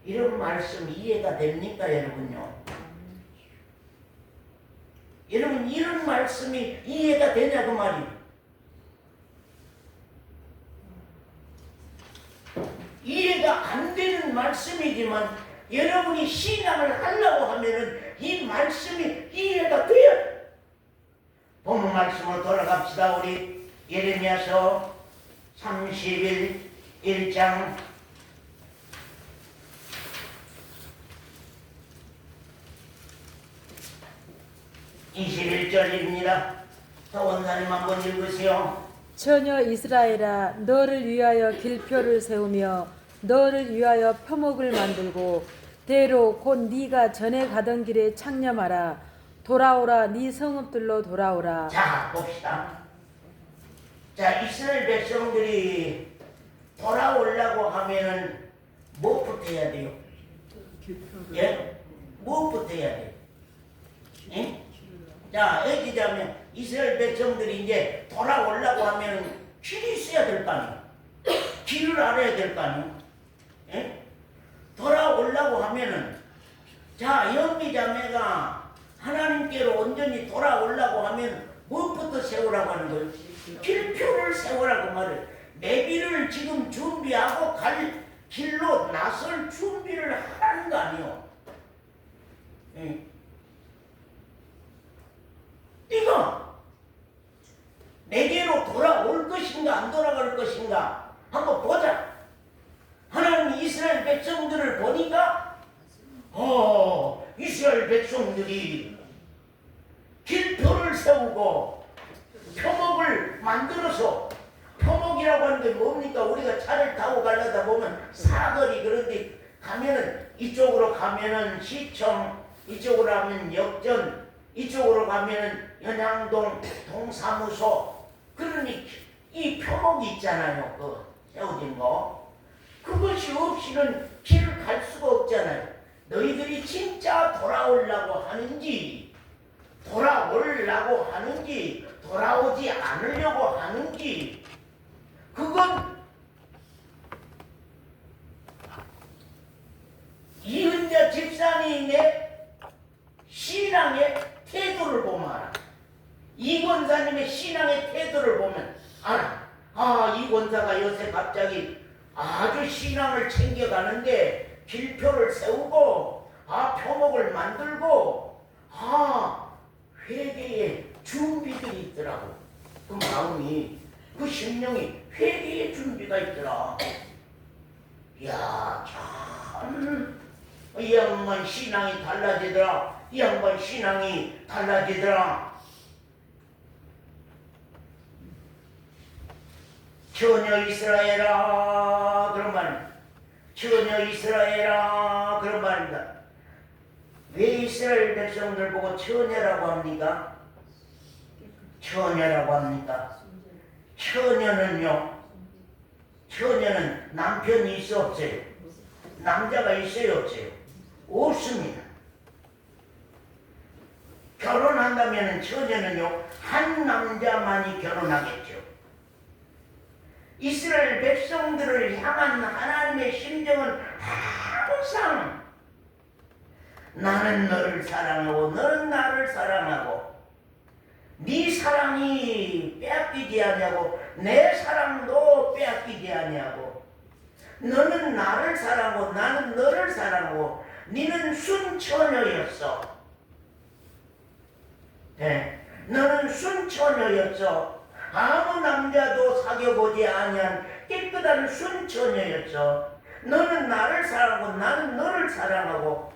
이런 말씀 이해가 됩니까 여러분요? 여러분 이런 말씀이 이해가 되냐고 말이에요. 이해가 안 되는 말씀이지만 여러분이 신앙을 하려고 하면은 이 말씀이 이해가 돼요. 본문 말씀으로 돌아갑시다. 우리 예레미야서 31장 21절입니다. 원사님 한번 읽으세요. 처녀 이스라엘아, 너를 위하여 길표를 세우며 너를 위하여 표목을 만들고 대로 곧 네가 전에 가던 길에 창념하라. 돌아오라, 네 성읍들로 돌아오라. 자, 봅시다. 자, 이스라엘 백성들이 돌아오려고 하면은 무엇부터 해야 돼요? 예? 무엇부터 해야 돼요? 예? 자, 얘기하자면 이스라엘 백성들이 이제 돌아오려고 하면 길이 있어야 될 거 아니에요. 길을 알아야 될 거 아니에요. 예? 돌아오려고 하면은 자, 현미자매가 하나님께로 온전히 돌아오려고 하면 무엇부터 세우라고 하는 거예요? 길표를 세우라고 말해요. 내비를 지금 준비하고 갈 길로 나설 준비를 하는 거 아니에요. 예? 네가 내게로 돌아올 것인가 안 돌아갈 것인가 한번 보자. 하나님 이스라엘 백성들을 보니까 이스라엘 백성들이 길표를 세우고 표목을 만들어서, 표목이라고 하는 게 뭡니까? 우리가 차를 타고 가려다 보면 사거리, 그런데 가면은 이쪽으로 가면은 시청, 이쪽으로 하면 역전, 이쪽으로 가면은 연양동 동사무소. 그러니 이 표목이 있잖아요. 그 세워진 거. 그것이 없이는 길을 갈 수가 없잖아요. 너희들이 진짜 돌아오려고 하는지, 돌아오려고 하는지, 돌아오지 않으려고 하는지, 그건 이은자 집사님의 신앙의 태도를 보면 알아. 이 권사님의 신앙의 태도를 보면 알아. 이 권사가 요새 갑자기 아주 신앙을 챙겨가는데 길표를 세우고 표목을 만들고 회개의 준비들이 있더라고. 그 마음이, 그 심령이 회개의 준비가 있더라. 이야, 참 이 양반 신앙이 달라지더라. 이 양반 신앙이 달라지더라. 처녀 이스라엘아, 그런 말입니다. 처녀 이스라엘아, 그런 말입니다. 왜 이스라엘 백성들 보고 처녀라고 합니까? 처녀라고 합니까? 처녀는요, 처녀는 남편이 있어 없어요? 남자가 있어요 없어요? 없습니다. 결혼한다면 처녀는요, 한 남자만이 결혼하겠죠. 이스라엘 백성들을 향한 하나님의 심정은 항상 나는 너를 사랑하고 너는 나를 사랑하고 네 사랑이 빼앗기지 아니하고 내 사랑도 빼앗기지 아니하고 너는 나를 사랑하고 나는 너를 사랑하고 너는 순처녀였어. 네, 너는 순처녀였어. 아무 남자도 사귀어보지 아니한 깨끗한 순처녀였어. 너는 나를 사랑하고 나는 너를 사랑하고.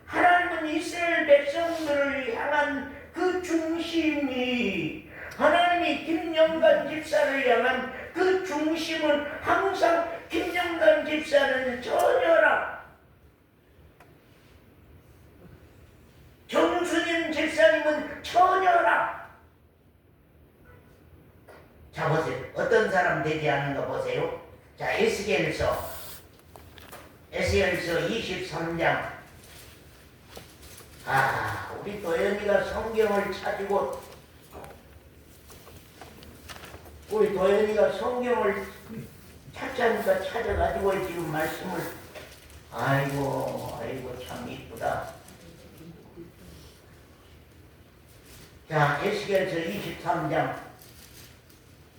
하나님은 이스라엘 백성들을 향한 그 중심이, 하나님이 김영관 집사를 향한 그 중심은 항상 김영관 집사는 처녀라, 정순인 집사님은 처녀라. 자, 보세요. 어떤 사람 되지 않는가 보세요. 자, 에스겔서 23장. 우리 도연이가 성경을 찾고, 우리 도연이가 성경을 찾자니까 찾아가지고 지금 말씀을, 아이고 참 이쁘다. 자, 에스겔서 23장.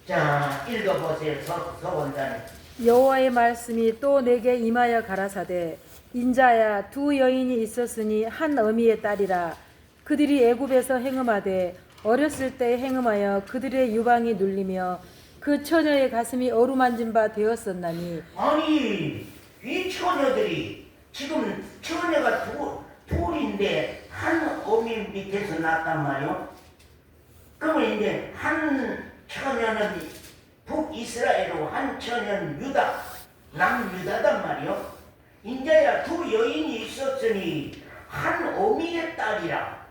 자, 읽어보세요. 서원자님. 여호와의 말씀이 또 내게 임하여 가라사대 인자야, 두 여인이 있었으니 한 어미의 딸이라. 그들이 애굽에서 행음하되 어렸을 때 행음하여 그들의 유방이 눌리며 그 처녀의 가슴이 어루만진 바 되었었나니. 아니, 이 처녀들이 지금 처녀가 둘인데 한 어미 밑에서 낳았단 말이요. 그러면 이제 한 처녀는 북이스라엘로, 한 처녀는 유다, 남유다단 말이요. 인자야, 두 여인이 있었으니 한 어미의 딸이라.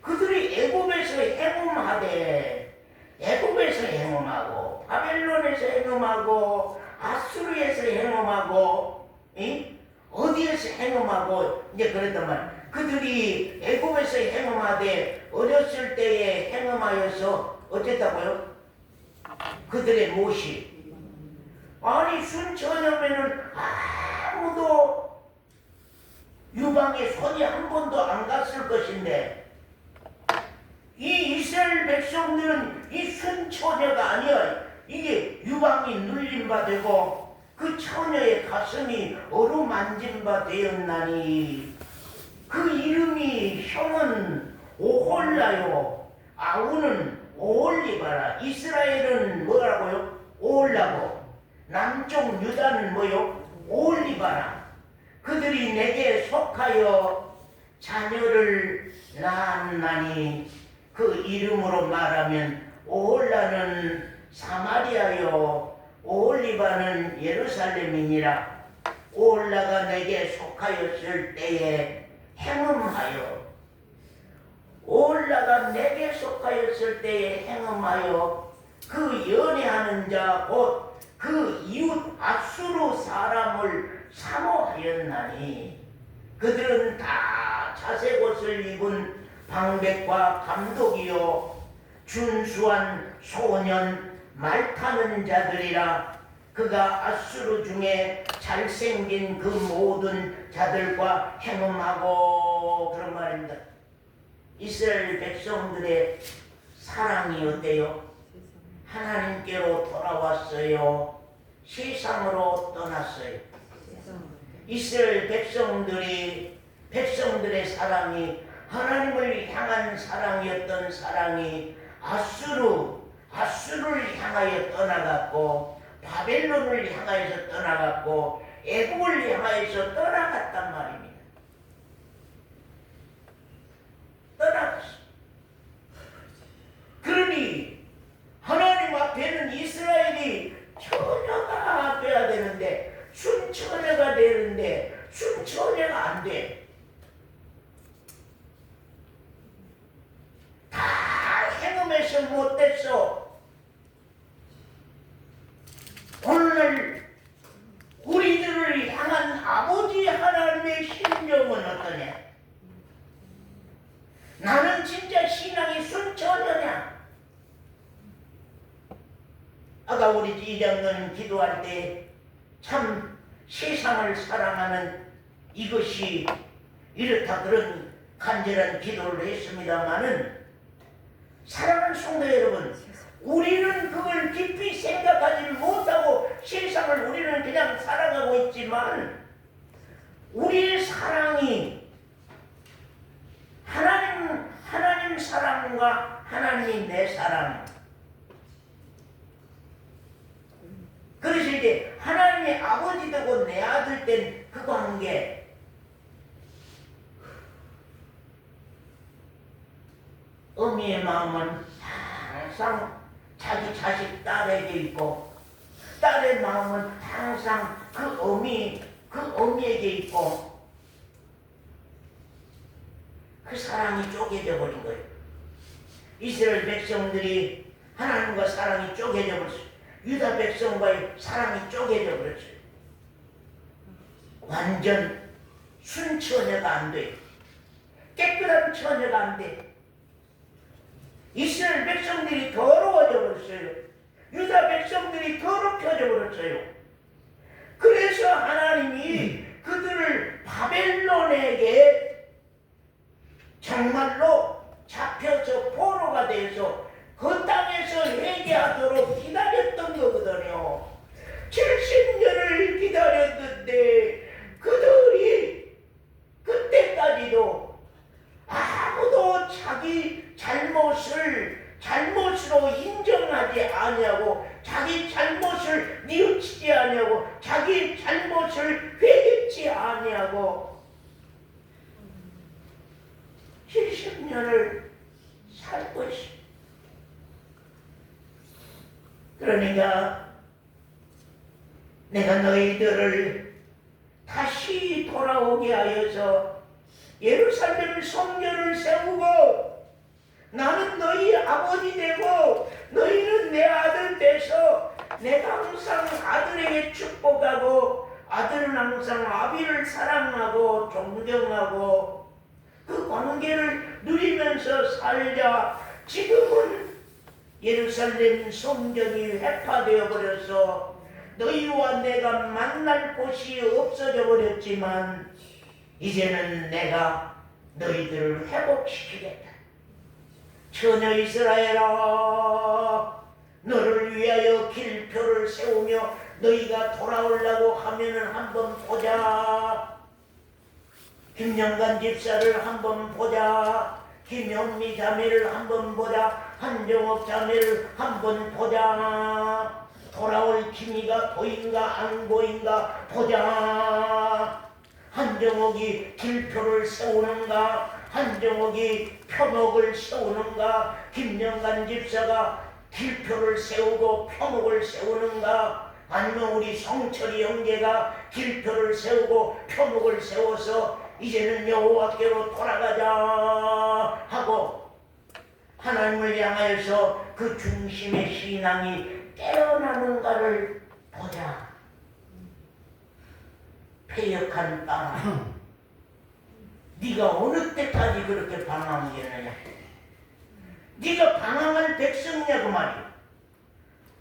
그들이 애굽에서 행음하되, 애굽에서 행음하고 바벨론에서 행음하고 아수르에서 행음하고 어디에서 행음하고 이제 그랬단 말이야. 그들이 애굽에서 행음하되 어렸을 때에 행음하여서 어쨌다고요? 그들의 모시. 아니, 순처녀면은 아무도 유방에 손이 한 번도 안 갔을 것인데, 이 이스라엘 백성들은 이 순처녀가 아니야. 이게 유방이 눌린 바 되고 그 처녀의 가슴이 어루만진 바 되었나니. 그 이름이 형은 오홀라요, 아우는 오홀리바라. 이스라엘은 뭐라고요? 오홀라고, 남쪽 유다는 뭐요? 오홀리바라. 그들이 내게 속하여 자녀를 낳았나니. 그 이름으로 말하면 오홀라는 사마리아요, 오홀리바는 예루살렘이니라. 오홀라가 내게 속하였을 때에 행음하여, 오홀라가 내게 속하였을 때에 행음하여 그 연애하는 자 곧 그 이웃 아수르 사람을 사모하였나니. 그들은 다 자색 옷을 입은 방백과 감독이요 준수한 소년 말 타는 자들이라. 그가 아수르 중에 잘생긴 그 모든 자들과 행음하고. 그런 말입니다. 이스라엘 백성들의 사랑이 어때요? 하나님께로 돌아왔어요. 세상으로 떠났어요. 이스라엘 백성들의 사랑이, 하나님을 향한 사랑이었던 사랑이 아수르를 향하여 떠나갔고, 바벨론을 향하여서 떠나갔고, 애국을 향하여서 떠나갔단 말입니다. 떠나갔어. 그러니 하나님 앞에는 이스라엘이 처녀가 돼야 되는데, 순처녀가 되는데 순처녀가 안 돼. 다 행음해서 못됐어. 오늘 우리들을 향한 아버지 하나님의 심정은 어떠냐? 나는 진짜 신앙이 순처녀냐? 아까 우리 이장로님 기도할 때 참 세상을 사랑하는 이것이 이렇다 그런 간절한 기도를 했습니다마는, 사랑하는 성도 여러분, 우리는 그걸 깊이 생각하지 못하고 세상을 우리는 그냥 살아가고 있지만, 우리의 사랑이 하나님 사랑과 하나님이 내 사랑, 돼. 하나님의 아버지 되고 내 아들 된 그 관계. 어미의 마음은 항상 자기 자식 딸에게 있고, 딸의 마음은 항상 그 어미에게 있고, 그 사랑이 쪼개져 버린 거예요. 이스라엘 백성들이 하나님과 사랑이 쪼개져 버렸어요. 유다 백성과의 사랑이 쪼개져 버렸어요. 완전 순처녀가 안 돼. 깨끗한 처녀가 안 돼. 이스라엘 백성들이 더러워져 버렸어요. 유다 백성들이 더럽혀져 버렸어요. 그래서 하나님이 그들을 바벨론에게 정말로 잡혀서 포로가 돼서 그 땅에서 회개하도록 기다렸던 거거든요. 70년을 기다렸는데 그들이 그때까지도 아무도 자기 잘못으로 인정하지 아니하고, 자기 잘못을 뉘우치지 아니하고, 자기 잘못을 회개치 아니하고 70년을 살 것이. 그러니까 내가 너희들을 다시 돌아오게 하여서 예루살렘 성전을 세우고 나는 너희 아버지 되고 너희는 내 아들 돼서 내가 항상 아들에게 축복하고 아들은 항상 아비를 사랑하고 존경하고 그 관계를 누리면서 살자. 지금은 예루살렘 성전이 회파되어 버려서 너희와 내가 만날 곳이 없어져 버렸지만 이제는 내가 너희들을 회복시키겠다. 처녀 이스라엘아, 너를 위하여 길표를 세우며 너희가 돌아오려고 하면은 한번 보자. 김영관 집사를 한번 보자. 김영미 자매를 한번 보자. 한정옥 자매를 한번 보자. 돌아올 김이가 보인가 안 보인가 보자. 한정옥이 길표를 세우는가, 한정옥이 표목을 세우는가, 김영관 집사가 길표를 세우고 표목을 세우는가, 아니면 우리 성철이 형제가 길표를 세우고 표목을 세워서 이제는 여호와께로 돌아가자 하고 하나님을 향하여서 그 중심의 신앙이 깨어나는가를 보자. 패역한 땅아, 네가 어느 때까지 그렇게 방황했느냐? 네가 방황할 백성이냐 그 말이야.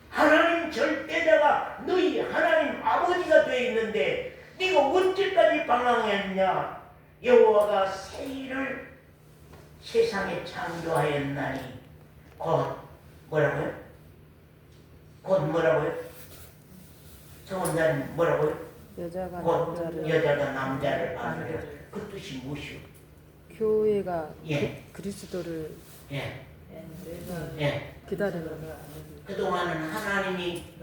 하나님 절대자가 너희 하나님 아버지가 되어 있는데 네가 언제까지 방황했냐? 여호와가 새 일을 세상에 창조하였나니 곧 뭐라고요? 곧 뭐라고요? 저 혼자는 뭐라고요? 여자가 남자를 아느라. 그 뜻이 무엇이요? 교회가 예. 그리스도를 예. 예. 기다리는 그동안은 하나님이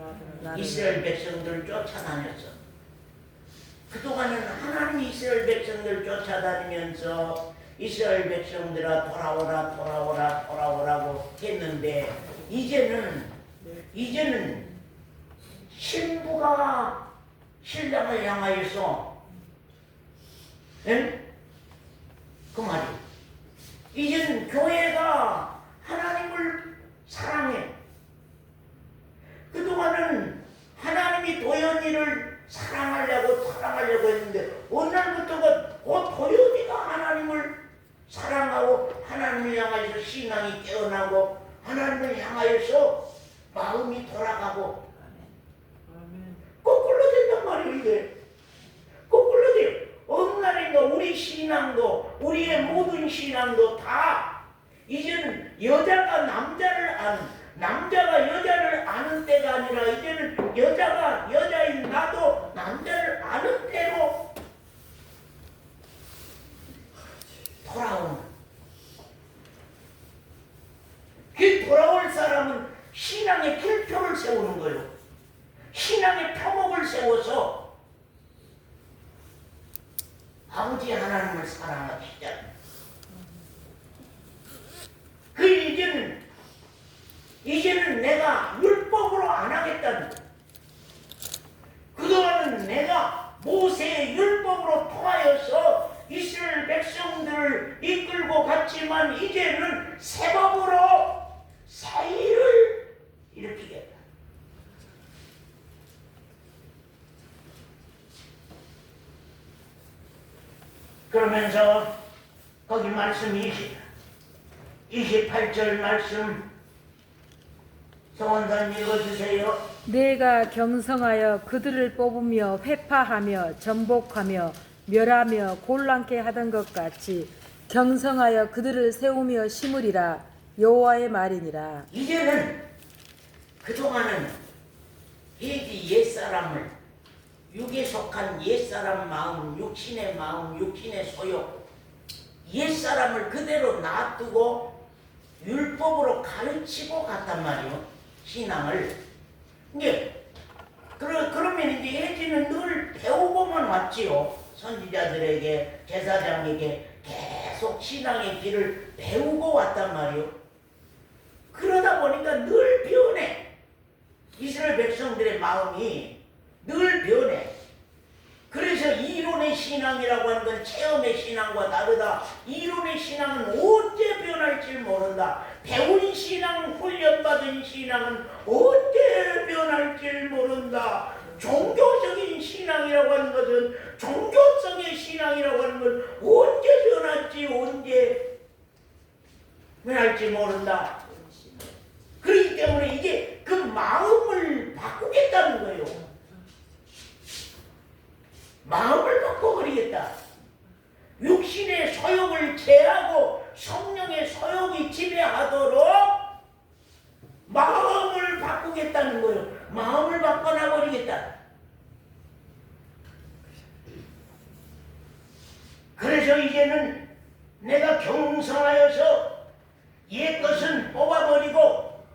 이스라엘 백성들을 쫓아다녔어. 그동안은 하나님이 이스라엘 백성들을 쫓아다니면서 이스라엘 백성들아 돌아오라고 했는데 이제는 신부가 신랑을 향하여서 그 말이 이제는 교회가 하나님을 사랑해. 그동안은 하나님이 도연이를 사랑하려고 했는데 어느 날부터가 도연이가 하나님을 사랑하고 하나님을 향하여서 신앙이 깨어나고 하나님을 향하여서 마음이 돌아가고 거꾸로 된단 말이에요. 이게 거꾸로 돼요. 어느 날인가 우리 신앙도 우리의 모든 신앙도 다 이제는 여자가 남자가 여자를 아는 때가 아니라 이제는 여자가 여자인 나도 남자를 아는 때로 돌아오는. 그 돌아올 사람은 신앙의 길표를 세우는 거예요. 신앙의 표본을 그러면서 거기 말씀 28절 말씀 성원선 읽어주세요. 내가 경성하여 그들을 뽑으며 회파하며 전복하며 멸하며 곤란케 하던 것 같이 경성하여 그들을 세우며 심으리라. 여호와의 말이니라. 이제는 그동안은 회지 옛사람을 육에 속한 옛사람 마음, 육신의 마음, 육신의 소욕, 옛사람을 그대로 놔두고 율법으로 가르치고 갔단 말이에요. 신앙을. 이제 그러면 이제 예지는 늘 배우고만 왔지요. 선지자들에게, 제사장에게 계속 신앙의 길을 배우고 왔단 말이에요. 그러다 보니까 늘 변해. 이스라엘 백성들의 마음이 늘 변해. 그래서 이론의 신앙이라고 하는 건 체험의 신앙과 다르다. 이론의 신앙은 언제 변할지 모른다. 배운 신앙, 훈련받은 신앙은 언제 변할지 모른다. 종교적인 신앙이라고 하는 것은, 종교성의 신앙이라고 하는 건 언제 변할지, 언제 변할지 모른다. 그렇기 때문에 이제 그 마음을 바꾸겠다는 거예요. 마음을 바꿔버리겠다. 육신의 소욕을 제하고 성령의 소욕이 지배하도록 마음을 바꾸겠다는 거예요. 마음을 바꿔놔버리겠다. 그래서 이제는 내가 경성하여서 옛 것은 뽑아버리고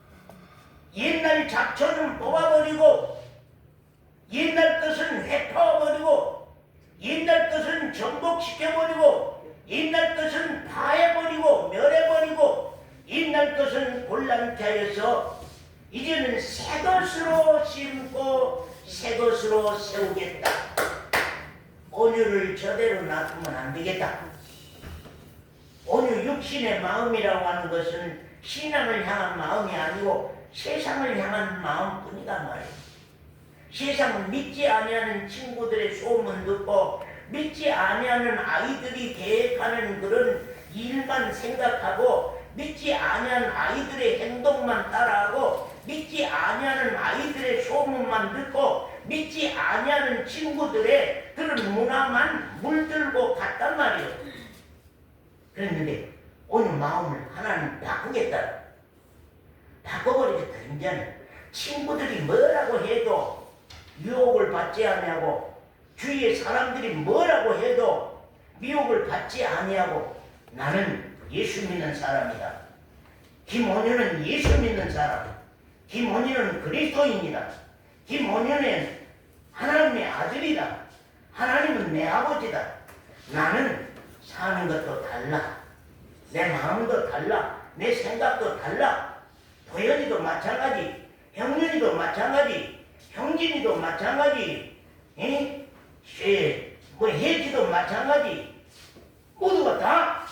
옛날 잡초는 뽑아버리고 옛날 것은 회파해버리고 옛날 것은 정복시켜버리고 옛날 것은 파해버리고 멸해버리고 옛날 것은 곤란케 하여서 이제는 새 것으로 심고 새 것으로 세우겠다. 온유를 저대로 놔두면 안 되겠다. 온유 육신의 마음이라고 하는 것은 신앙을 향한 마음이 아니고 세상을 향한 마음뿐이단 말이에요. 세상은 믿지 아니하는 친구들의 소문 듣고 믿지 아니하는 아이들이 계획하는 그런 일만 생각하고 믿지 아니하는 아이들의 행동만 따라하고 믿지 아니하는 아이들의 소문만 듣고 믿지 아니하는 친구들의 그런 문화만 물들고 갔단 말이에요. 그랬는데 오늘 마음을 하나님 바꾸겠다. 바꿔버리겠다. 이제는 친구들이 뭐라고 해도 유혹을 받지 아니하고 주위의 사람들이 뭐라고 해도 미혹을 받지 아니하고 나는 예수 믿는 사람이다. 김원효는 예수 믿는 사람. 김원효는 그리스도인이다. 김원효는 하나님의 아들이다. 하나님은 내 아버지다. 나는 사는 것도 달라. 내 마음도 달라. 내 생각도 달라. 도연이도 마찬가지. 형준이도 마찬가지. 형진이도 마찬가지, 혜지도 마찬가지. 모두가 다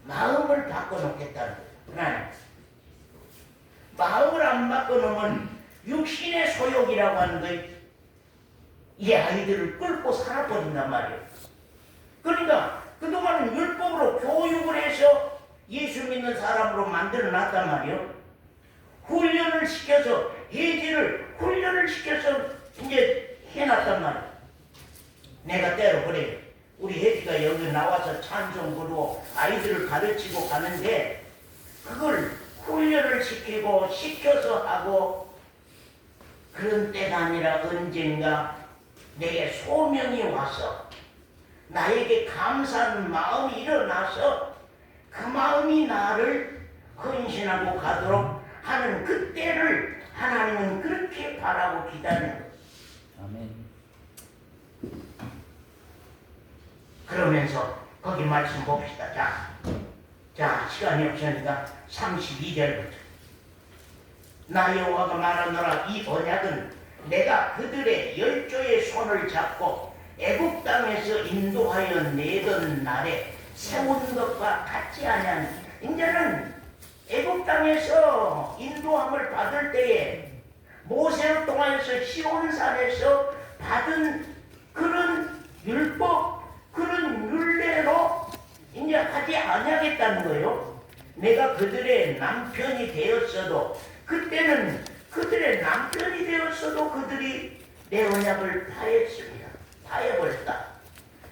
마음을 바꿔놓겠다는 거예요. 마음을 안 바꿔놓으면 육신의 소욕이라고 하는 거예요. 이 아이들을 끌고 살아버린단 말이에요. 그러니까 그동안은 율법으로 교육을 해서 예수 믿는 사람으로 만들어놨단 말이에요. 훈련을 시켜서 예지를 훈련을 시켜서 이제 해놨단 말이야. 내가 때로 그래. 우리 혜지가 여기 나와서 찬송 부르고 아이들을 가르치고 가는데 그걸 훈련을 시키고 시켜서 하고 그런 때가 아니라 언젠가 내게 소명이 와서 나에게 감사하는 마음이 일어나서 그 마음이 나를 헌신하고 가도록 하는 그때를 하나님은 그렇게 바라고 기다리는 거예요. 아멘. 그러면서 거기 말씀 봅시다. 자 시간이 없으니까 32절부터 나 여호와가 말하노라 이 언약은 내가 그들의 열조의 손을 잡고 애굽 땅에서 인도하여 내던 날에 세운 것과 같지 아니하니 이제는 애굽 땅에서 인도함을 받을 때에 모세를 통하여서 시온산에서 받은 그런 율법 그런 율례로 이제 하지 않겠다는 거예요. 내가 그들의 남편이 되었어도 그때는 그들의 남편이 되었어도 그들이 내 언약을 파했습니다. 파해버렸다.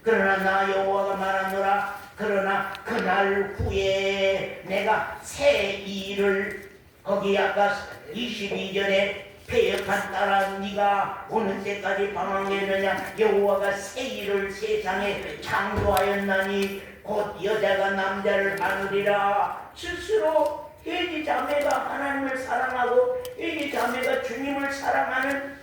그러나 나 여호와가 말하노라. 그러나 그날 후에 내가 새 일을 거기 아까 22절에 패역한 딸아 네가 오는 때까지 방황했느냐. 여호와가 새 일을 세상에 창조하였나니 곧 여자가 남자를 하느리라. 스스로 해지 자매가 하나님을 사랑하고 해지 자매가 주님을 사랑하는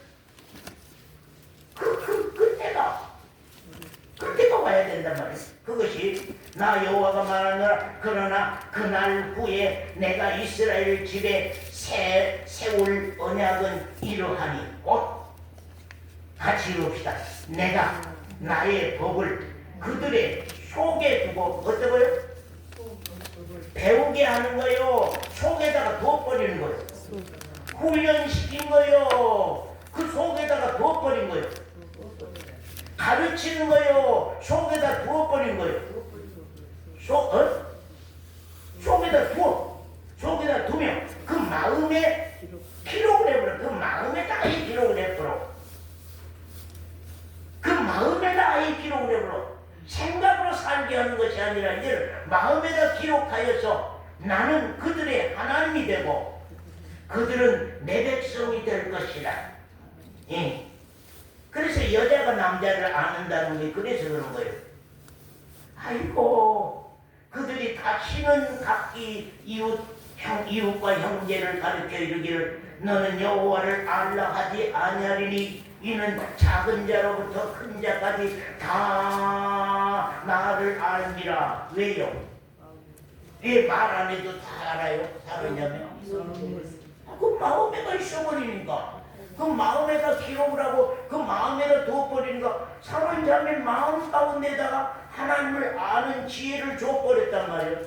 그때가 와야 된단 말이에요. 그것이 나 여호와가 말하노라. 그러나 그날 후에 내가 이스라엘 집에 세울 언약은 이러하니 곧 같이 이룹시다. 내가 나의 법을 그들의 속에 두고 어떠고요? 배우게 하는 거요. 속에다가 둬버리는 거요. 훈련시킨 거요. 그 속에다가 둬버린 거요. 가르치는 거요. 속에다 두어버린 거요. 속에다 두어. 속에다 두면 그 마음에 기록을 해버려. 그 마음에다 이 기록을 해버려. 그 마음에다 이 기록을 해버려. 생각으로 살게 하는 것이 아니라 이제 마음에다 기록하여서 나는 그들의 하나님이 되고 그들은 내 백성이 될 것이라. 예. 그래서 여자가 남자를 아는다는 게 그래서 그런 거예요. 아이고 그들이 다시는 각기 이웃과 형제를 가르쳐 이르기를 너는 여호와를 알라 하지 아니하리니 이는 작은 자로부터 큰 자까지 다 나를 알니라. 왜요? 왜 말 안 해도 다 알아요? 다르냐면 그 마음에가 있어버리니까. 그 마음에다 기록을 하고 그 마음에다 두어버리니까 사는 자매 마음 가운데다가 하나님을 아는 지혜를 줘버렸단 말이에요.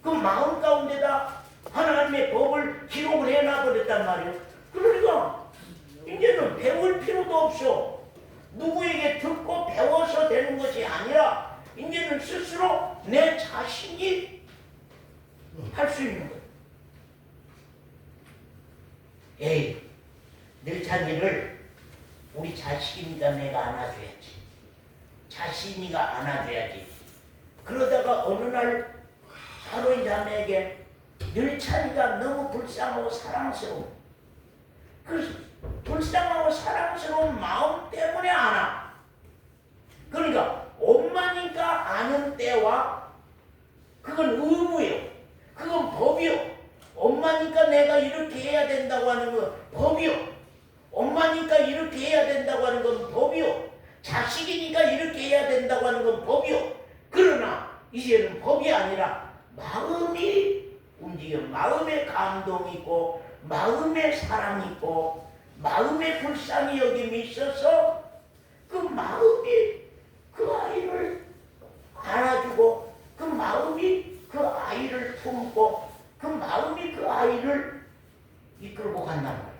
그 마음 가운데다 하나님의 법을 기록을 해놔버렸단 말이에요. 그러니까 이제는 배울 필요도 없어. 누구에게 듣고 배워서 되는 것이 아니라 이제는 스스로 내 자신이 할 수 있는 거예요. 에이, 늘 자기를 우리 자식이니까 내가 안아줘야지. 자신이가 안아줘야지. 그러다가 어느 날 하루이 자매에게 늘 찬이가 너무 불쌍하고 사랑스러워. 그 불쌍하고 사랑스러운 마음 때문에 안아. 그러니까 엄마니까 아는 때와 그건 의무예요. 그건 법이요. 엄마니까 내가 이렇게 해야 된다고 하는 건 법이요. 엄마니까 이렇게 해야 된다고 하는 건 법이요. 자식이니까 이렇게 해야 된다고 하는 건 법이요. 그러나 이제는 법이 아니라 마음이 움직여. 마음에 감동이 있고 마음에 사랑이 있고 마음에 불쌍히 여김이 있어서 그 마음이 그 아이를 안아주고 그 마음이 그 아이를 품고 그 마음이 그 아이를 이끌고 간단 말이에요.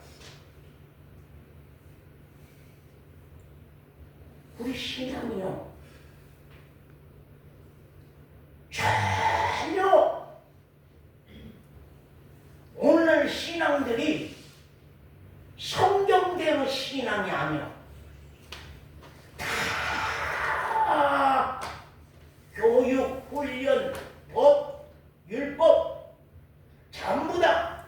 우리 신앙이요. 전혀 오늘 신앙들이 성경대로 신앙이 아니야. 다 교육, 훈련, 법, 율법 전부 다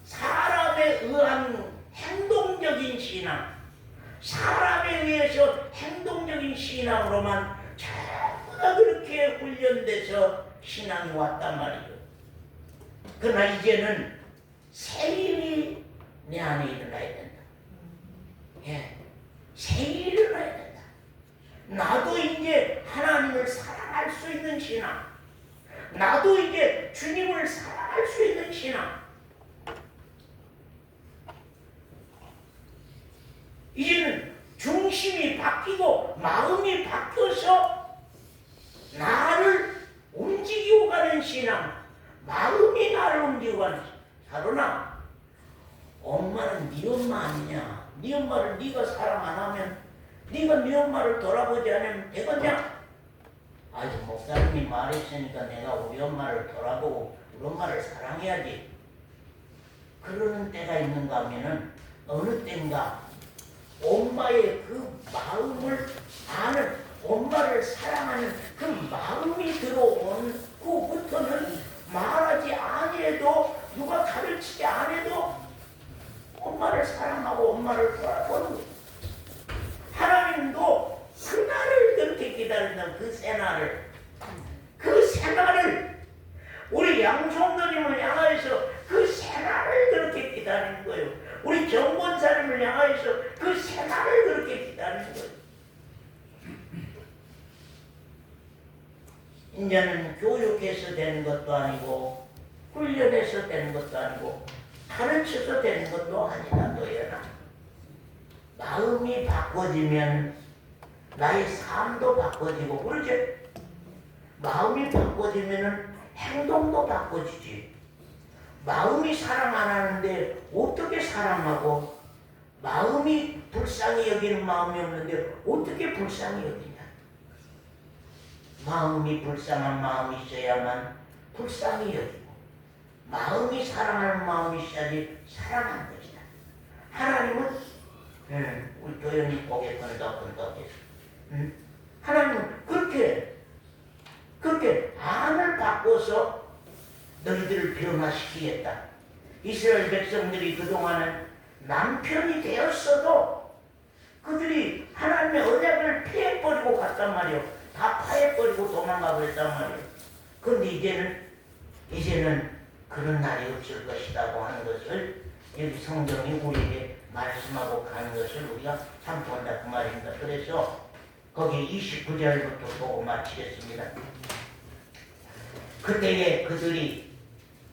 사람에 의한 행동적인 신앙, 사람에 의해서 행동적인 신앙으로만 전부 다 그렇게 훈련돼서 신앙이 왔단 말이에요. 그러나 이제는 새 일이 내 안에 일어나야 된다. 예, 새 일이 일어나야 된다. 나도 이제 하나님을 사랑할 수 있는 신앙, 나도 이제 주님을 사랑할 수 있는 신앙. 이제는 중심이 바뀌고 마음이 바뀌어서 나를 움직이고 가는 신앙, 마음이 나를 움직이고 가는 신앙. 사로나 엄마는 네 엄마 아니냐? 네 엄마를 네가 사랑 안 하면, 네가 네 엄마를 돌아보지 않으면 되겠냐? 아주 목사님이 말했으니까 내가 우리 엄마를 돌아보고 우리 엄마를 사랑해야지. 그러는 때가 있는가 하면은 어느 때인가 엄마의 그 마음을 아는, 엄마를 사랑하는 그 마음이 들어온 후부터는 말하지 않아도, 누가 가르치지 않아도 엄마를 사랑하고 엄마를 돌아보는 거예요. 하나님도 그날을 그렇게 기다린다. 그 새날을, 그 새날을, 우리 양성도님을 향하여서 그 새날을 그렇게 기다리는 거예요. 우리 정권사님을 향하여서 그 새날을 그렇게 기다리는 거예요. 이제는 교육해서 되는 것도 아니고 훈련해서 되는 것도 아니고 가르쳐서 되는 것도 아니다. 너희나 마음이 바꿔지면 나의 삶도 바꿔지고, 그러죠? 마음이 바꿔지면 행동도 바꿔지지. 마음이 사랑 안 하는데 어떻게 사랑하고, 마음이 불쌍히 여기는 마음이 없는데 어떻게 불쌍히 여기냐? 마음이 불쌍한 마음이 있어야만 불쌍히 여기고, 마음이 사랑하는 마음이 있어야지 사랑하는 것이다. 하나님은 우리 도연이 고개 끈덕끈덕해서 하나님은 그렇게 안을 바꿔서 너희들을 변화시키겠다. 이스라엘 백성들이 그동안은 남편이 되었어도 그들이 하나님의 언약을 피해버리고 갔단 말이요. 다 파해버리고 도망가 버렸단 말이에요. 그런데 이제는 그런 날이 없을 것이라고 하는 것을 여기 성경이 우리에게 말씀하고 가는 것을 우리가 참 본다 그 말입니다. 그래서 거기 29절부터 보고 마치겠습니다. 그때에 그들이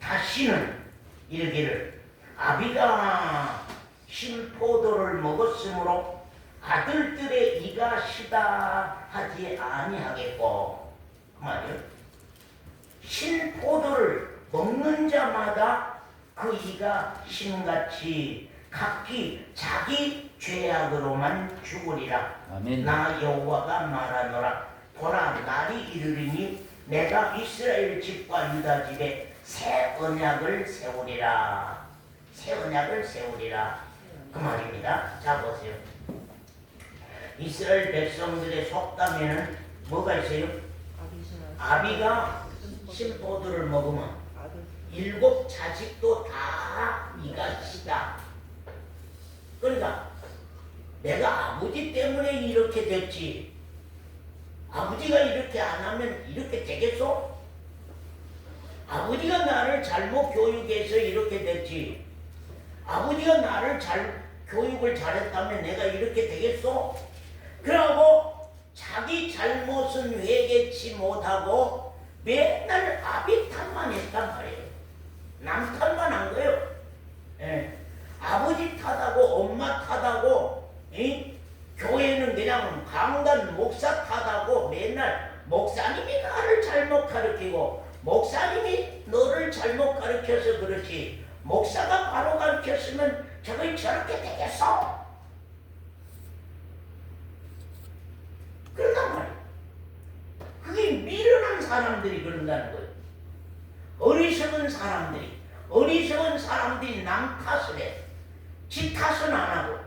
다시는 이르기를 아비가 신포도를 먹었으므로 아들들의 이가 시다 하지 아니하겠고, 그 말이요. 신포도를 먹는 자마다 그 이가 신같이 각기 자기 죄악으로만 죽으리라. 아멘. 나 여호와가 말하노라. 보라, 날이 이르리니 내가 이스라엘 집과 유다 집에 새 언약을 세우리라. 새 언약을 세우리라. 그 말입니다. 자 보세요. 이스라엘 백성들의 속담에는 뭐가 있어요? 아비가 신포도를 먹으면 7 자식도 다 이가 시다. 그러니까 내가 아버지 때문에 이렇게 됐지, 아버지가 이렇게 안 하면 이렇게 되겠소? 아버지가 나를 잘못 교육해서 이렇게 됐지, 아버지가 나를 교육을 잘했다면 내가 이렇게 되겠소? 그러고 자기 잘못은 회개치 못하고 맨날 아비 탓만 했단 말이에요. 남 탓만 한 거예요. 예. 아버지 탓하고 엄마 탓하고, 교회는 그냥 강단 목사 탓하고 맨날 목사님이 나를 잘못 가르치고 목사님이 너를 잘못 가르쳐서 그렇지, 목사가 바로 가르쳤으면 저거 저렇게 되겠어? 그렇단 말이에요. 그게 미련한 사람들이 그런다는 거예요. 어리석은 사람들이 남 탓을 해. 지 탓은 안 하고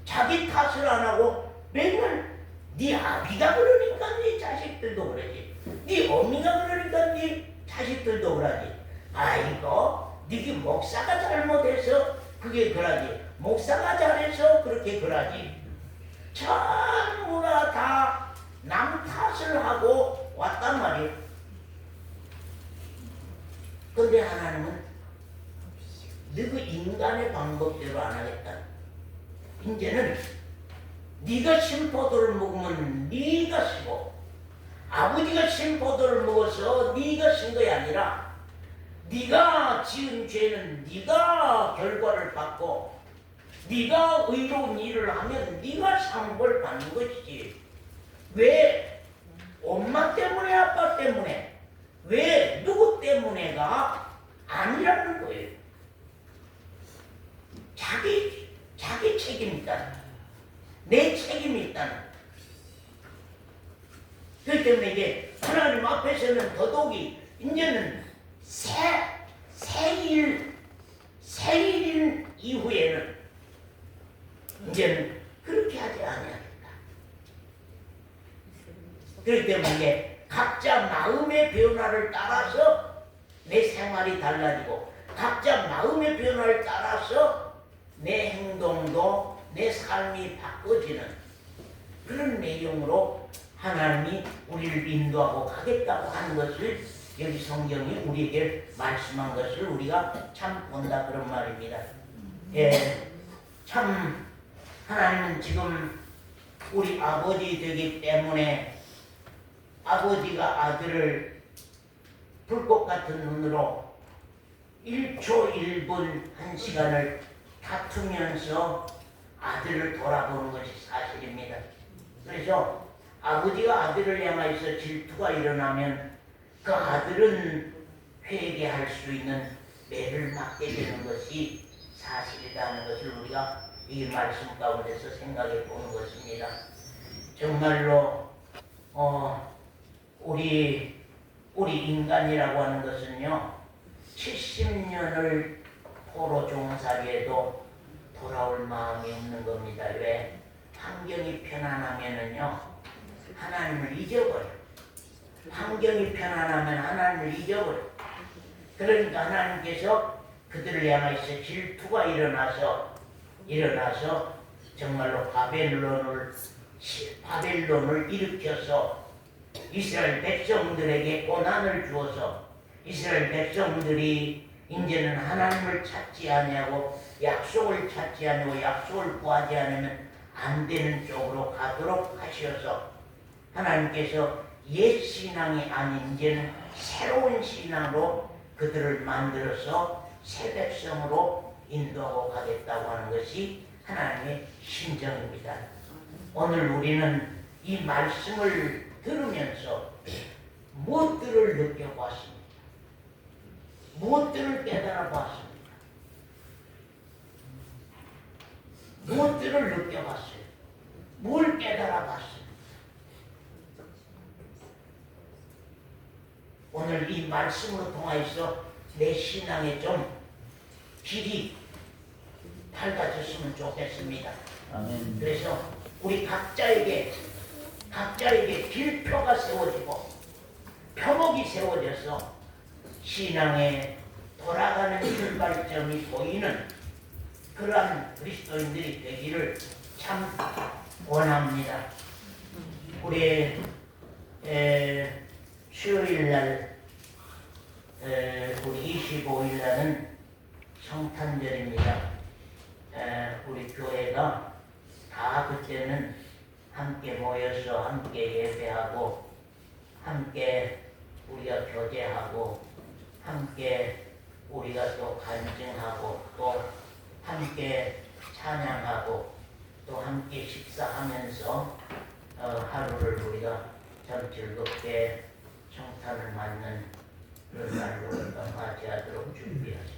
자기 탓을 안 하고 맨날 네 아비가 그러니까 네 자식들도 그러지, 네 어미가 그러니까 네 자식들도 그러지. 아이고, 네게 목사가 잘못해서 그게 그러지, 목사가 잘해서 그렇게 그러지. 전부가 다 남 탓을 하고 왔단 말이에요. 그런데 하나님은 너그 인간의 방법대로 안 하겠다. 이제는 네가 신포도를 먹으면 네가 쓰고, 아버지가 신포도를 먹어서 네가 쓴 것이 아니라 네가 지은 죄는 네가 결과를 받고, 네가 의로운 일을 하면 네가 상벌 받는 것이지. 왜? 엄마 때문에, 아빠 때문에, 왜 누구 때문에가 아니라는 거예요. 자기 자기 책임이 있다. 내 책임이 있다. 그렇기 때문에 이제 하나님 앞에서는 더더욱이 이제는 새일인 이후에는 이제는 그렇게 하지 아니하겠다. 그렇기 때문에 이제 각자 마음의 변화를 따라서 내 생활이 달라지고 각자 마음의 변화를 따라서 내 행동도 내 삶이 바꿔지는 그런 내용으로 하나님이 우리를 인도하고 가겠다고 하는 것을 여기 성경이 우리에게 말씀한 것을 우리가 참 본다 그런 말입니다. 예, 참 하나님은 지금 우리 아버지 되기 때문에 아버지가 아들을 불꽃 같은 눈으로 1초 1분 1시간을 다투면서 아들을 돌아보는 것이 사실입니다. 그래서 아버지가 아들을 향하여서 질투가 일어나면 그 아들은 회개할 수 있는 매를 맞게 되는 것이 사실이라는 것을 우리가 이 말씀 가운데서 생각해 보는 것입니다. 정말로 우리 인간이라고 하는 것은요 70년을 포로 종살이해도 돌아올 마음이 없는 겁니다. 왜? 환경이 편안하면은요 하나님을 잊어버려. 환경이 편안하면 하나님을 잊어버려. 그러니까 하나님께서 그들을 향해서 질투가 일어나서 정말로 바벨론을 일으켜서 이스라엘 백성들에게 고난을 주어서 이스라엘 백성들이 이제는 하나님을 찾지 아니하고 약속을 찾지 아니하고 약속을 구하지 않으면 안 되는 쪽으로 가도록 하셔서 하나님께서 옛 신앙이 아닌 이제는 새로운 신앙으로 그들을 만들어서 새 백성으로 인도하고 가겠다고 하는 것이 하나님의 심정입니다. 오늘 우리는 이 말씀을 들으면서 무엇들을 느껴봤습니다. 무엇들을 깨달아봤습니다. 무엇들을 느껴봤어요. 뭘 깨달아봤어요. 오늘 이 말씀으로 통하여서 내 신앙에 좀 길이 밝아졌으면 좋겠습니다. 아멘. 그래서 우리 각자에게 길표가 세워지고 표목이 세워져서 신앙에 돌아가는 출발점이 보이는 그러한 그리스도인들이 되기를 참 원합니다. 우리 수요일날 우리 25일날은 성탄절입니다. 우리 교회가 다 그때는 함께 모여서 함께 예배하고 함께 우리가 교제하고 함께 우리가 또 간증하고 또 함께 찬양하고 또 함께 식사하면서 하루를 우리가 참 즐겁게 성탄을 맞는 그런 날로 우리가 맞이하도록 준비하십니다.